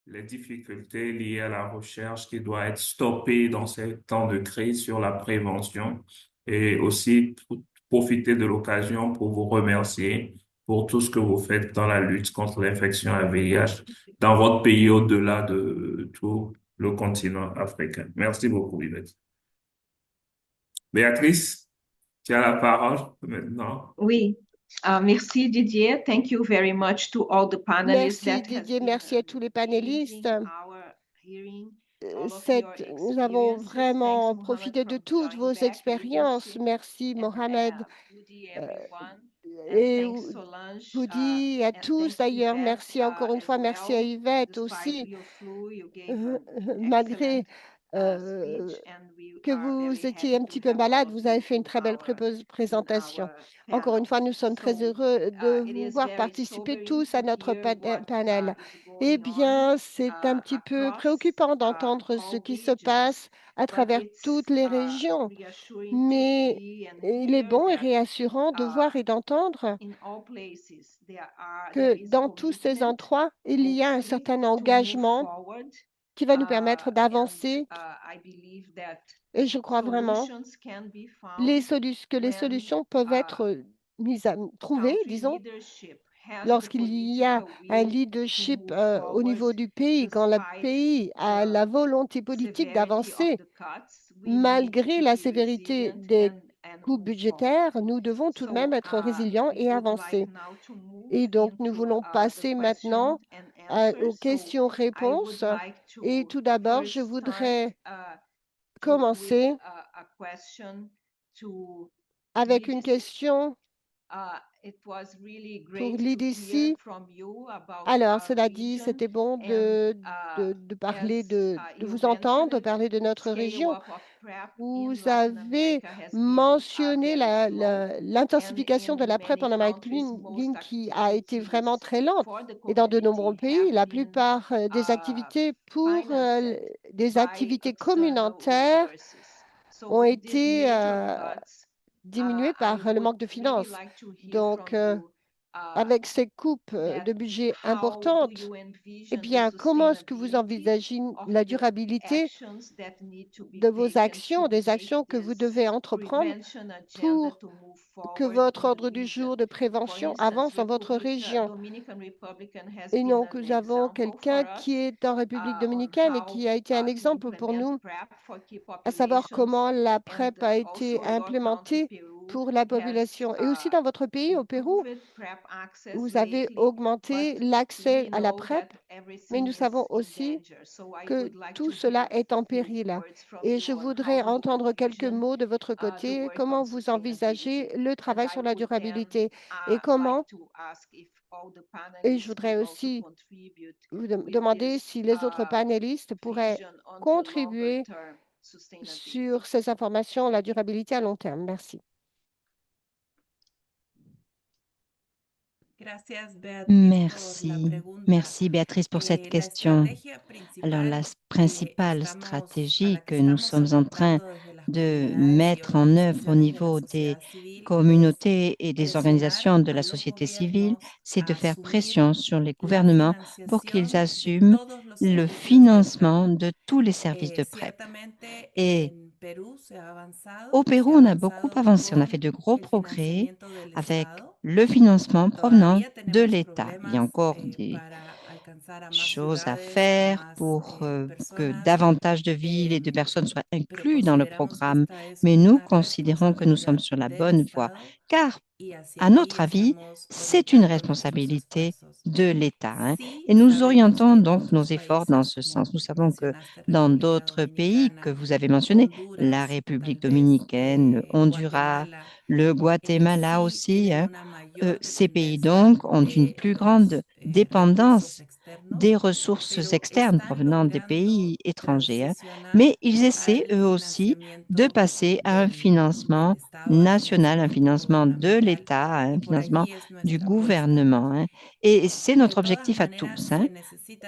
les difficultés liées à la recherche qui doit être stoppée dans ces temps de crise sur la prévention et aussi profiter de l'occasion pour vous remercier pour tout ce que vous faites dans la lutte contre l'infection à VIH dans votre pays au-delà de tout le continent africain. Merci beaucoup, Yvette. Béatrice, tu as la parole maintenant. Oui. Merci Didier. Thank you very much to all the panelists. Merci Didier, merci à tous les panélistes nous avons vraiment profité de toutes vos expériences. Merci, Mohamed. Et Woody, à tous d'ailleurs, merci encore une fois, merci à Yvette aussi, malgré que vous étiez un petit peu malade, vous avez fait une très belle présentation. Encore une fois, nous sommes très heureux de vous voir participer tous à notre panel. Eh bien, c'est un petit peu préoccupant d'entendre ce qui se passe à travers toutes les régions, mais il est bon et réassurant de voir et d'entendre que dans tous ces endroits, il y a un certain engagement qui va nous permettre d'avancer. Et je crois vraiment que les solutions peuvent être trouvées, disons, lorsqu'il y a un leadership au niveau du pays, quand le pays a la volonté politique d'avancer, malgré la sévérité des coupes budgétaires, nous devons tout de même être résilients et avancer. Et donc, nous voulons passer maintenant aux questions-réponses. Et tout d'abord, je voudrais commencer avec une question pour l'IDC. Alors, cela dit, c'était bon de parler de vous entendre, parler de notre région. Vous avez mentionné l'intensification de la PrEP en Amérique latine qui a été vraiment très lente. Et dans de nombreux pays, la plupart des activités des activités communautaires ont été diminuées par le manque de finances. Donc, avec ces coupes de budget importantes, eh bien, comment est-ce que vous envisagez la durabilité de vos actions, des actions que vous devez entreprendre pour que votre ordre du jour de prévention avance dans votre région? Et donc, nous avons quelqu'un qui est en République dominicaine et qui a été un exemple pour nous, à savoir comment la PrEP a été implémentée pour la population. Et aussi dans votre pays, au Pérou, vous avez augmenté l'accès à la PrEP, mais nous savons aussi que tout cela est en péril. Et je voudrais entendre quelques mots de votre côté. Comment vous envisagez le travail sur la durabilité et et je voudrais aussi vous demander si les autres panélistes pourraient contribuer sur ces informations, la durabilité à long terme. Merci. Merci Béatrice pour cette question. Alors, la principale stratégie que nous sommes en train de mettre en œuvre au niveau des communautés et des organisations de la société civile, c'est de faire pression sur les gouvernements pour qu'ils assument le financement de tous les services de PrEP. Et au Pérou, on a beaucoup avancé, on a fait de gros progrès avec le financement provenant de l'État. Il y a encore des choses à faire pour que davantage de villes et de personnes soient incluses dans le programme, mais nous considérons que nous sommes sur la bonne voie, car à notre avis, c'est une responsabilité de l'État, hein, et nous orientons donc nos efforts dans ce sens. Nous savons que dans d'autres pays que vous avez mentionnés, la République dominicaine, le Honduras, le Guatemala aussi, hein, ces pays donc ont une plus grande dépendance des ressources externes provenant des pays étrangers, hein, mais ils essaient eux aussi de passer à un financement national, un financement de l'État, un financement du gouvernement, hein, et c'est notre objectif à tous, hein.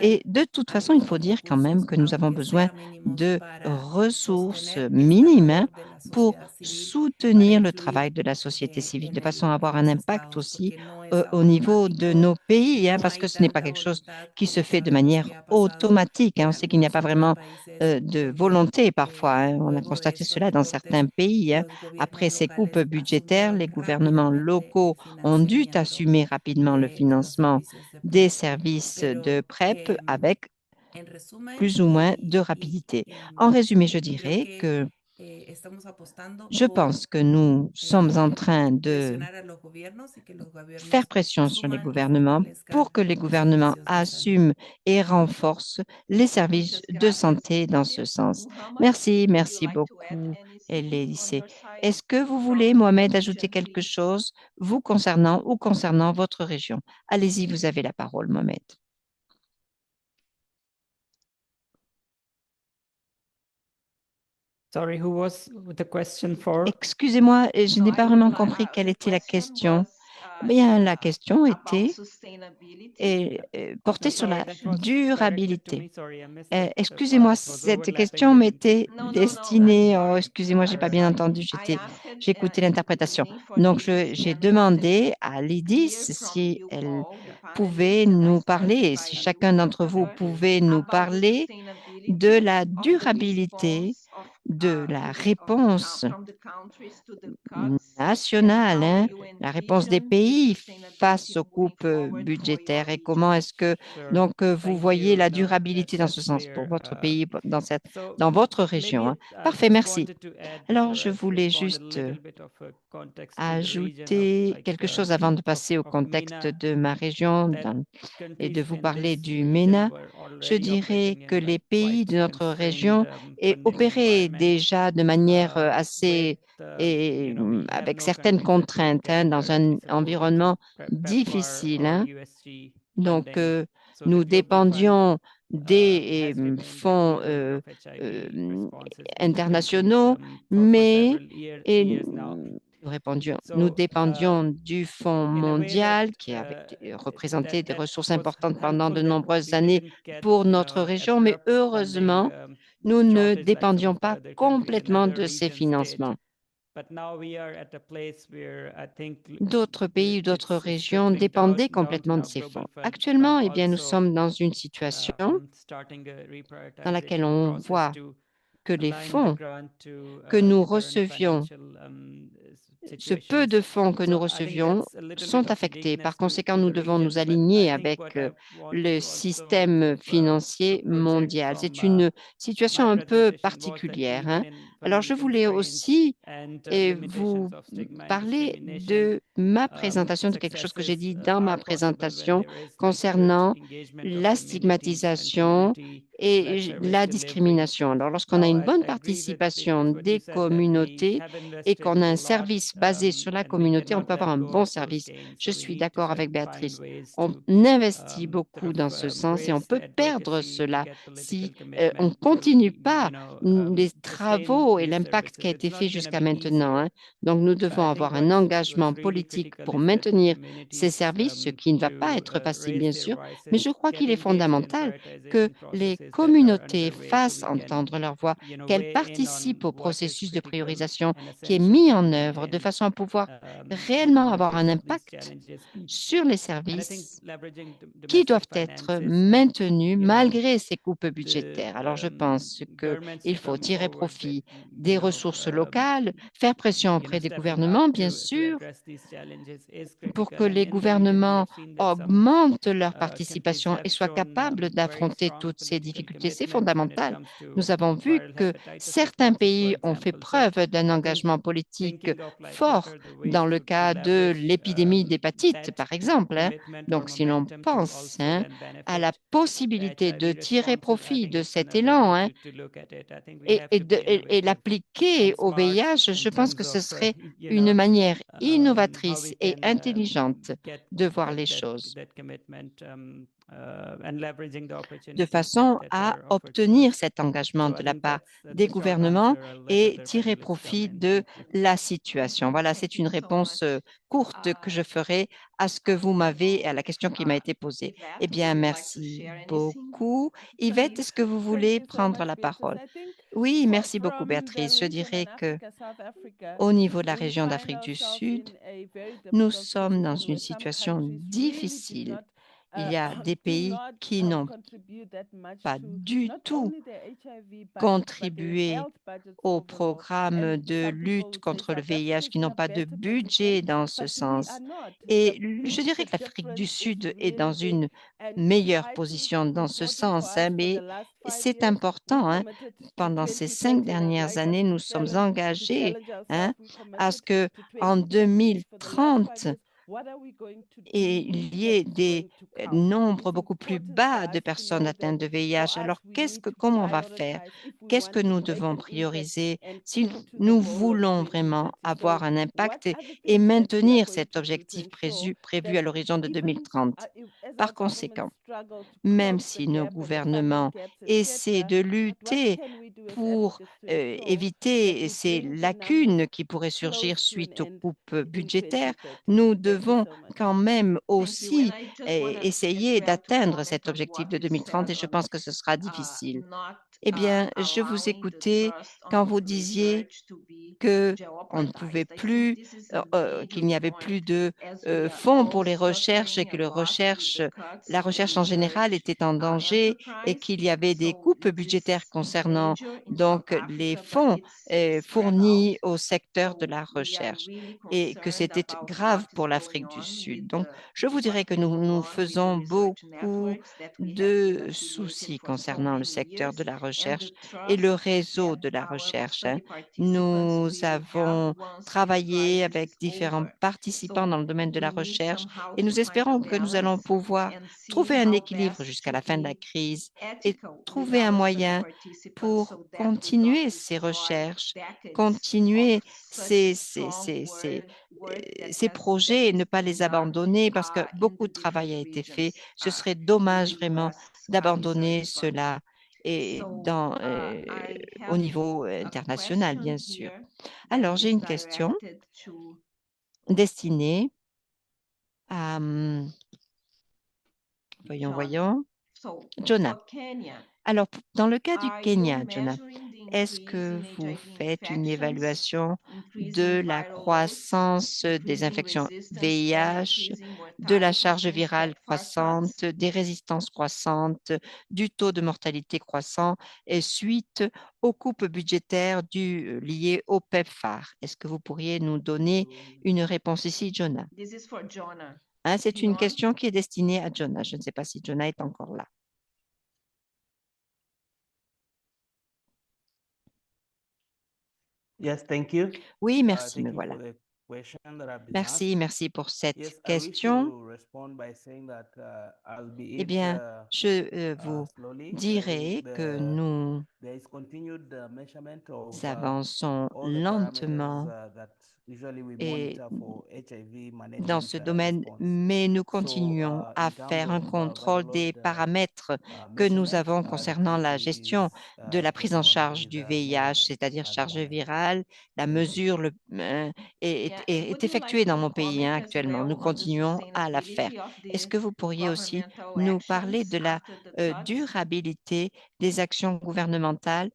Et de toute façon, il faut dire quand même que nous avons besoin de ressources minimes, hein, pour soutenir le travail de la société civile, de façon à avoir un impact aussi au niveau de nos pays, hein, parce que ce n'est pas quelque chose qui se fait de manière automatique, hein. On sait qu'il n'y a pas vraiment de volonté parfois, hein. On a constaté cela dans certains pays, hein. Après ces coupes budgétaires, les gouvernements locaux ont dû assumer rapidement le financement des services de PrEP avec plus ou moins de rapidité. En résumé, je dirais que Je pense que nous sommes en train de faire pression sur les gouvernements pour que les gouvernements assument et renforcent les services de santé dans ce sens. Merci, merci beaucoup, Elise. Est-ce que vous voulez, Mohamed, ajouter quelque chose, vous concernant ou concernant votre région? Allez-y, vous avez la parole, Mohamed. Sorry, who was the question for? Excusez-moi, je n'ai pas vraiment compris quelle était la question. Bien, la question était portée sur la durabilité. Excusez-moi, cette question m'était destinée. Oh, excusez-moi, j'ai pas bien entendu. J'ai écouté l'interprétation. Donc, j'ai demandé à Lydie si elle pouvait nous parler, si chacun d'entre vous pouvait nous parler de la durabilité de la réponse nationale, hein, la réponse des pays face aux coupes budgétaires et comment est-ce que donc vous voyez la durabilité dans ce sens pour votre pays, dans votre région. Hein. Parfait, merci. Alors, je voulais juste ajouter quelque chose avant de passer au contexte de ma région et de vous parler du MENA. Je dirais que les pays de notre région opéraient déjà de manière assez avec certaines contraintes hein, dans un environnement difficile. Hein. Donc, nous dépendions des fonds internationaux, mais nous dépendions du Fonds mondial qui avait représenté des ressources importantes pendant de nombreuses années pour notre région, mais heureusement, nous ne dépendions pas complètement de ces financements. D'autres pays, d'autres régions dépendaient complètement de ces fonds. Actuellement, eh bien, nous sommes dans une situation dans laquelle on voit que les fonds que nous recevions, ce peu de fonds que nous recevions sont affectés. Par conséquent, nous devons nous aligner avec le système financier mondial. C'est une situation un peu particulière. Hein. Alors, je voulais aussi vous parler de ma présentation, de quelque chose que j'ai dit dans ma présentation concernant la stigmatisation et la discrimination. Alors, lorsqu'on a une bonne participation des communautés et qu'on a un service basé sur la communauté, on peut avoir un bon service. Je suis d'accord avec Béatrice. On investit beaucoup dans ce sens et on peut perdre cela si on ne continue pas les travaux et l'impact qui a été fait jusqu'à maintenant. Hein. Donc, nous devons avoir un engagement politique pour maintenir ces services, ce qui ne va pas être facile, bien sûr, mais je crois qu'il est fondamental que les communautés fassent entendre leur voix, qu'elles participent au processus de priorisation qui est mis en œuvre de façon à pouvoir réellement avoir un impact sur les services qui doivent être maintenus malgré ces coupes budgétaires. Alors, je pense qu'il faut tirer profit des ressources locales, faire pression auprès des gouvernements, bien sûr, pour que les gouvernements augmentent leur participation et soient capables d'affronter toutes ces difficultés. C'est fondamental. Nous avons vu que certains pays ont fait preuve d'un engagement politique fort dans le cas de l'épidémie d'hépatite, par exemple. Hein. Donc, si l'on pense à la possibilité de tirer profit de cet élan hein, et l'appliquer au VIH, je pense que ce serait une manière innovatrice et intelligente de voir les choses, de façon à obtenir cet engagement de la part des gouvernements et tirer profit de la situation. Voilà, c'est une réponse courte que je ferai à ce que vous m'avez, à la question qui m'a été posée. Eh bien, merci beaucoup. Yvette, est-ce que vous voulez prendre la parole? Oui, merci beaucoup, Béatrice. Je dirais que au niveau de la région d'Afrique du Sud, nous sommes dans une situation difficile Il y a des do pays not qui n'ont contribute that much pas to du not tout only the HIV budget, but the contribué health budgets au overall. programme And de some people lutte would say contre le South VIH, Africa qui is in n'ont a pas de better budget position, dans ce but we sens. are not. Et The je dirais que the l'Afrique du difference is Sud est really dans big, une and meilleure I think position dans ce important for sens, us for mais the last 5 c'est years, we important. committed to Pendant ces 5 2020, and I'd dernières like us années, to nous sommes engagés challenge à ourselves. We ce committed que to en 2030. For the last 5 2030, years, what are we going to do il y ait that's des going to count? nombres It's beaucoup plus important for bas de us to personnes know atteintes that de for VIH. Alors, us, we need to comment on va faire? prioritize if we Qu'est-ce que want to nous make devons an impact prioriser and si keep to the nous goal of voulons vraiment 2030? So avoir un what impact are the et things that we are maintenir going cet to do to objectif ensure prévu that à l'horizon de even 2030? as Par our governments conséquent, struggle to même close the si nos gap and the funding gouvernements gaps, essaient etc., de but what lutter can we do as pour advocates to ensure that éviter we ces bring the lacunes numbers qui pourraient surgir close to an suite aux end coupes in budgétaires, 2030? nous Thank you devons so much. quand même Thank you. And aussi I just want to essayer as well to d'atteindre cet comment on objectif what de you 2030 said et je on pense que ce sera difficile. not Eh bien, je vous allowing the écoutais trust quand on vous disiez research to be que on ne pouvait jeopardized. I think plus, this is a very qu'il n'y good avait point plus de as we are fonds pour all les recherches et suffering que a lot with the cuts la in the recherche en général research était en danger et enterprise. qu'il y avait des So coupes this budgétaires is concernant major in South donc les Africa, but fonds it's spread fournis out. au secteur de So la we are recherche really et que concerned c'était about grave what is pour going l'Afrique du on Sud. with Donc, je vous what dirais que can go nous on with the faisons research beaucoup networks that we have been de affiliated soucis for so concernant le many secteur de years la and recherche the et le trust réseau that de la our recherche. study participants Nous will have avons once this travaillé crisis avec is différents over. participants dans So le domaine de la we need recherche somehow et to nous find a espérons que nous allons balance pouvoir and see trouver un how équilibre best jusqu'à to la fin de la be crise et ethical with trouver un our study moyen participants pour so that we don't continuer ces destroy recherches, decades of continuer such strong work that ces projets et ne pas les abandonner parce que in beaucoup the de travail a different été regions fait. Ce serait in dommage the vraiment US d'abandonner research fund. cela et So I au have niveau a international, question bien sûr. here Alors, that j'ai is une question directed to destinée à, Jonah. voyons, So Jonah. for Kenya, Alors, dans le cas du are you Kenya, Jonah, measuring the est-ce increase que in vous HIV faites une infections, évaluation increasing de la viral loads, croissance des increasing infections resistance, and VIH, increasing de la mortality charge in virale PEPFAR floods? croissante, des résistances croissantes, du taux de mortalité croissant et suite aux coupes budgétaires liées au PEPFAR? Est-ce que vous pourriez nous donner une réponse ici, Jonah? This is for Jonah. C'est Is une he on? question qui est destinée à Jonah. Je ne sais pas si Jonah est encore là. Yes, thank you. Oui, merci, Thank me you voilà. for the question that I've been Merci, asked. merci pour cette Yes, I wish question. to respond by saying that Eh bien, je vous slowly, dirai que nous there is continued measurement of avançons all the lentement parameters that usually we et monitor for HIV dans management ce domaine, response. mais nous So, continuons à in terms faire un of contrôle viral des load paramètres que nous measurement, avons the concernant la TC gestion de la prise en going on charge with du more VIH, than c'est-à-dire at the charge moment. virale. La Thank you. mesure Yeah, est would you like effectuée dans to mon pays comment as actuellement. Nous well on the continuons à la faire. sustainability of Est-ce the que vous pourriez aussi governmental nous parler de actions la after the cuts? durabilité des actions gouvernementales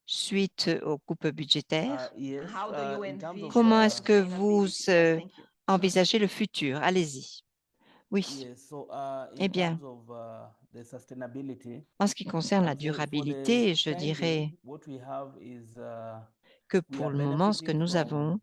suite aux coupes budgétaires? Yes, How do you in terms of Comment est-ce que vous sustainability? Yeah, thank you. envisagez le futur? Allez-y. Oui. yes, so Eh in bien, terms of the sustainability, en ce qui concerne I la would say for the durabilité, je time dirais being, what we have is que we pour are le moment, ce que benefiting nous from avons,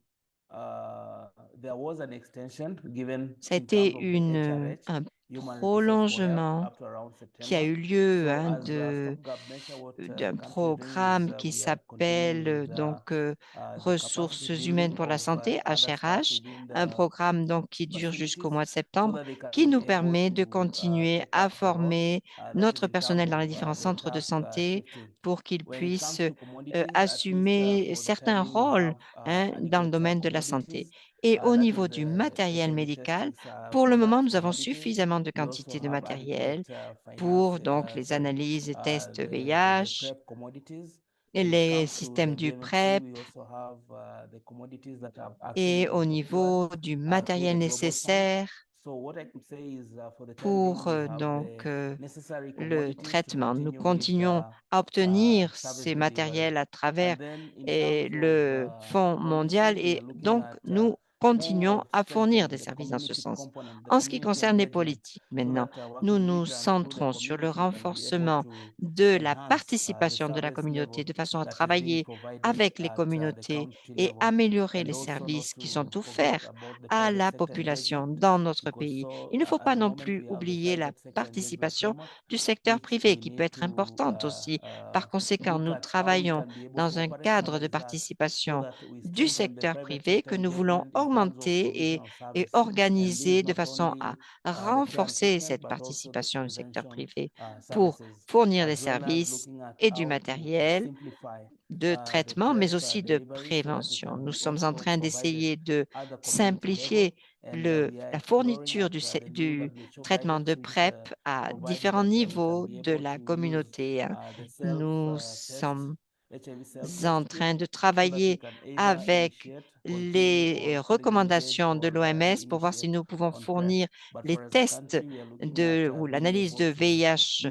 there was an extension given ça a in terms été of the HRH, un Human Resource for Health, prolongement up to around qui a September. eu lieu So as a de stopgap measure, what d'un the country is doing is programme qui we are continuing s'appelle with the Ressources capacity humaines building pour la of santé, other staff HRH, within un the programme donc qui dure jusqu'au mois facilities de so septembre, that they can qui be nous able permet de to continuer take à up the role. former That notre is in terms personnel dans les of différents the centres de task santé shifting. pour qu'ils When it puissent comes to commodities, at least assumer for the time certains being, we rôles have dans le adequate domaine de la santé. commodities. Et au That is niveau the du matériel HIV médical, testing pour le moment, products, nous avons commodities. suffisamment de We also quantité de have matériel adequate pour donc les sorry, analyses et tests the VIH, PrEP commodities. et When it les comes to systèmes the du BMC, PrEP we also have the commodities that have actually et au been procured niveau du through matériel the Global Fund. nécessaire So what I could say is for the time being, pour we have donc the necessary le commodities to traitement. Nous continue with continuons à obtenir service ces delivery. matériels à travers And then in le terms of Fonds mondial policy, we et are looking donc at nous continuons à fournir des services dans ce sens. En ce qui concerne les politiques, maintenant, nous nous centrons sur le renforcement de la participation de la communauté de façon à travailler avec les communautés et améliorer les services qui sont offerts à la population dans notre pays. Il ne faut pas non plus oublier la participation du secteur privé qui peut être importante aussi. Par conséquent, nous travaillons dans un cadre de participation du secteur privé que nous voulons augmenter et organiser de façon à renforcer cette participation du secteur privé pour fournir des services et du matériel de traitement, mais aussi de prévention. Nous sommes en train d'essayer de simplifier la fourniture du traitement de PrEP à différents niveaux de la communauté. Nous sommes en train de travailler avec les recommandations de l'OMS pour voir si nous pouvons fournir les tests ou l'analyse de VIH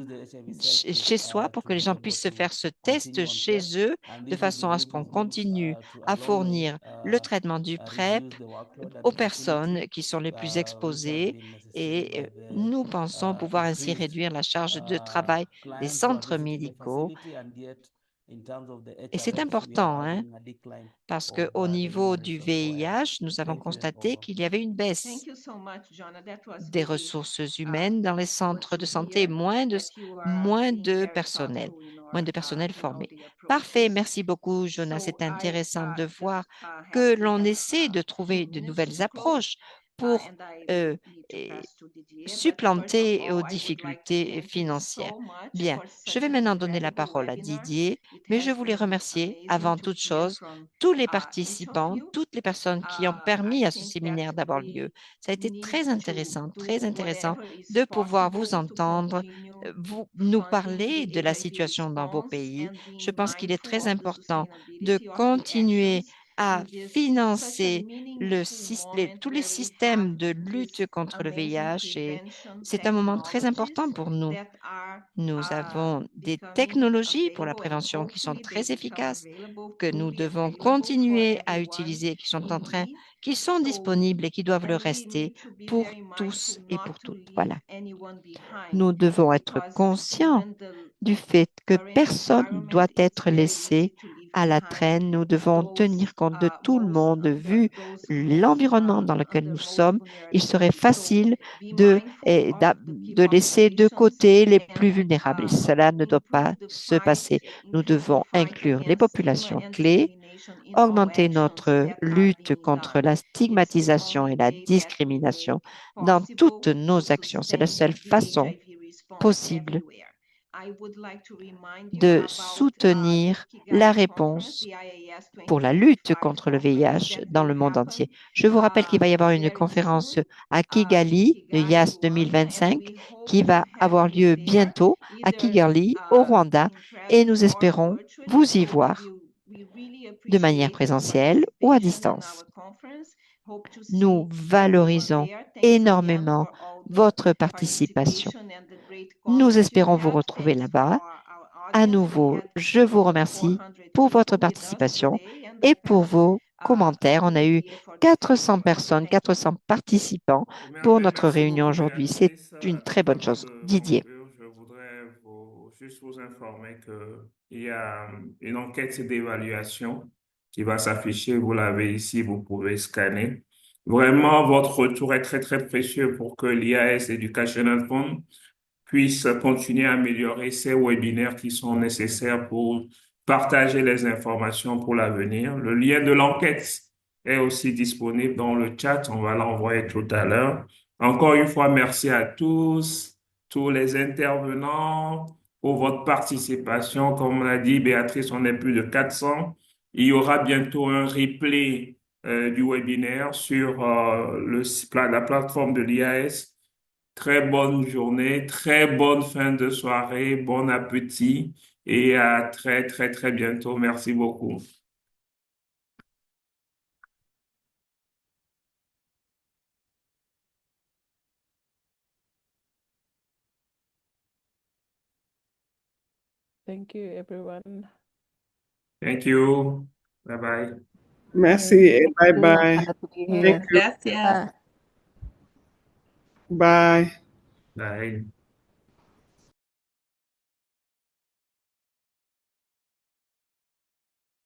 chez soi pour que les gens puissent se faire ce test chez eux de façon à ce qu'on continue à fournir le traitement du PrEP aux personnes qui sont les plus exposées et nous pensons pouvoir ainsi réduire la charge de travail des centres médicaux. Et c'est important, hein, parce qu'au niveau du VIH, nous avons constaté qu'il y avait une baisse des ressources humaines dans les centres de santé, moins de personnel formé. Parfait, merci beaucoup, Jonas. C'est intéressant de voir que l'on essaie de trouver de nouvelles approches pour supplanter aux difficultés financières. Bien, je vais maintenant donner la parole à Didier, mais je voulais remercier avant toute chose tous les participants, toutes les personnes qui ont permis à ce séminaire d'avoir lieu. Ça a été très intéressant de pouvoir vous entendre, vous nous parler de la situation dans vos pays. Je pense qu'il est très important de continuer à financer tous les systèmes de lutte contre le VIH et c'est un moment très important pour nous. Nous avons des technologies pour la prévention qui sont très efficaces, que nous devons continuer à utiliser, qui sont disponibles et qui doivent le rester pour tous et pour toutes. Voilà. Nous devons être conscients du fait que personne ne doit être laissé à la traîne. Nous devons tenir compte de tout le monde, vu l'environnement dans lequel nous sommes. Il serait facile de laisser de côté les plus vulnérables. Et cela ne doit pas se passer. Nous devons inclure les populations clés, augmenter notre lutte contre la stigmatisation et la discrimination dans toutes nos actions. C'est la seule façon possible de soutenir la réponse pour la lutte contre le VIH dans le monde entier. Je vous rappelle qu'il va y avoir une conférence à Kigali, le YAS 2025, qui va avoir lieu bientôt à Kigali, au Rwanda, et nous espérons vous y voir de manière présentielle ou à distance. Nous valorisons énormément votre participation. Nous espérons vous retrouver là-bas. À nouveau, je vous remercie pour votre participation et pour vos commentaires. On a eu 400 personnes, 400 participants pour notre réunion aujourd'hui. C'est une très bonne chose. Didier. Je voudrais juste vous informer qu'il y a une enquête d'évaluation qui va s'afficher. Vous l'avez ici, vous pouvez scanner. Vraiment, votre retour est très, très précieux pour que l'IAS Educational Fund puisse continuer à améliorer ces webinaires qui sont nécessaires pour partager les informations pour l'avenir. Le lien de l'enquête est aussi disponible dans le chat. On va l'envoyer tout à l'heure. Encore une fois, merci à tous les intervenants pour votre participation. Comme l'a dit Béatrice, on est plus de 400. Il y aura bientôt un replay du webinaire sur la plateforme de l'IAS. Très bonne journée, très bonne fin de soirée, bon appétit et à très, très, très bientôt. Merci beaucoup. Thank you, everyone. Thank you. Bye bye. Merci et bye bye. Glad to be here. Thank you. Gracias. Bye. Bye.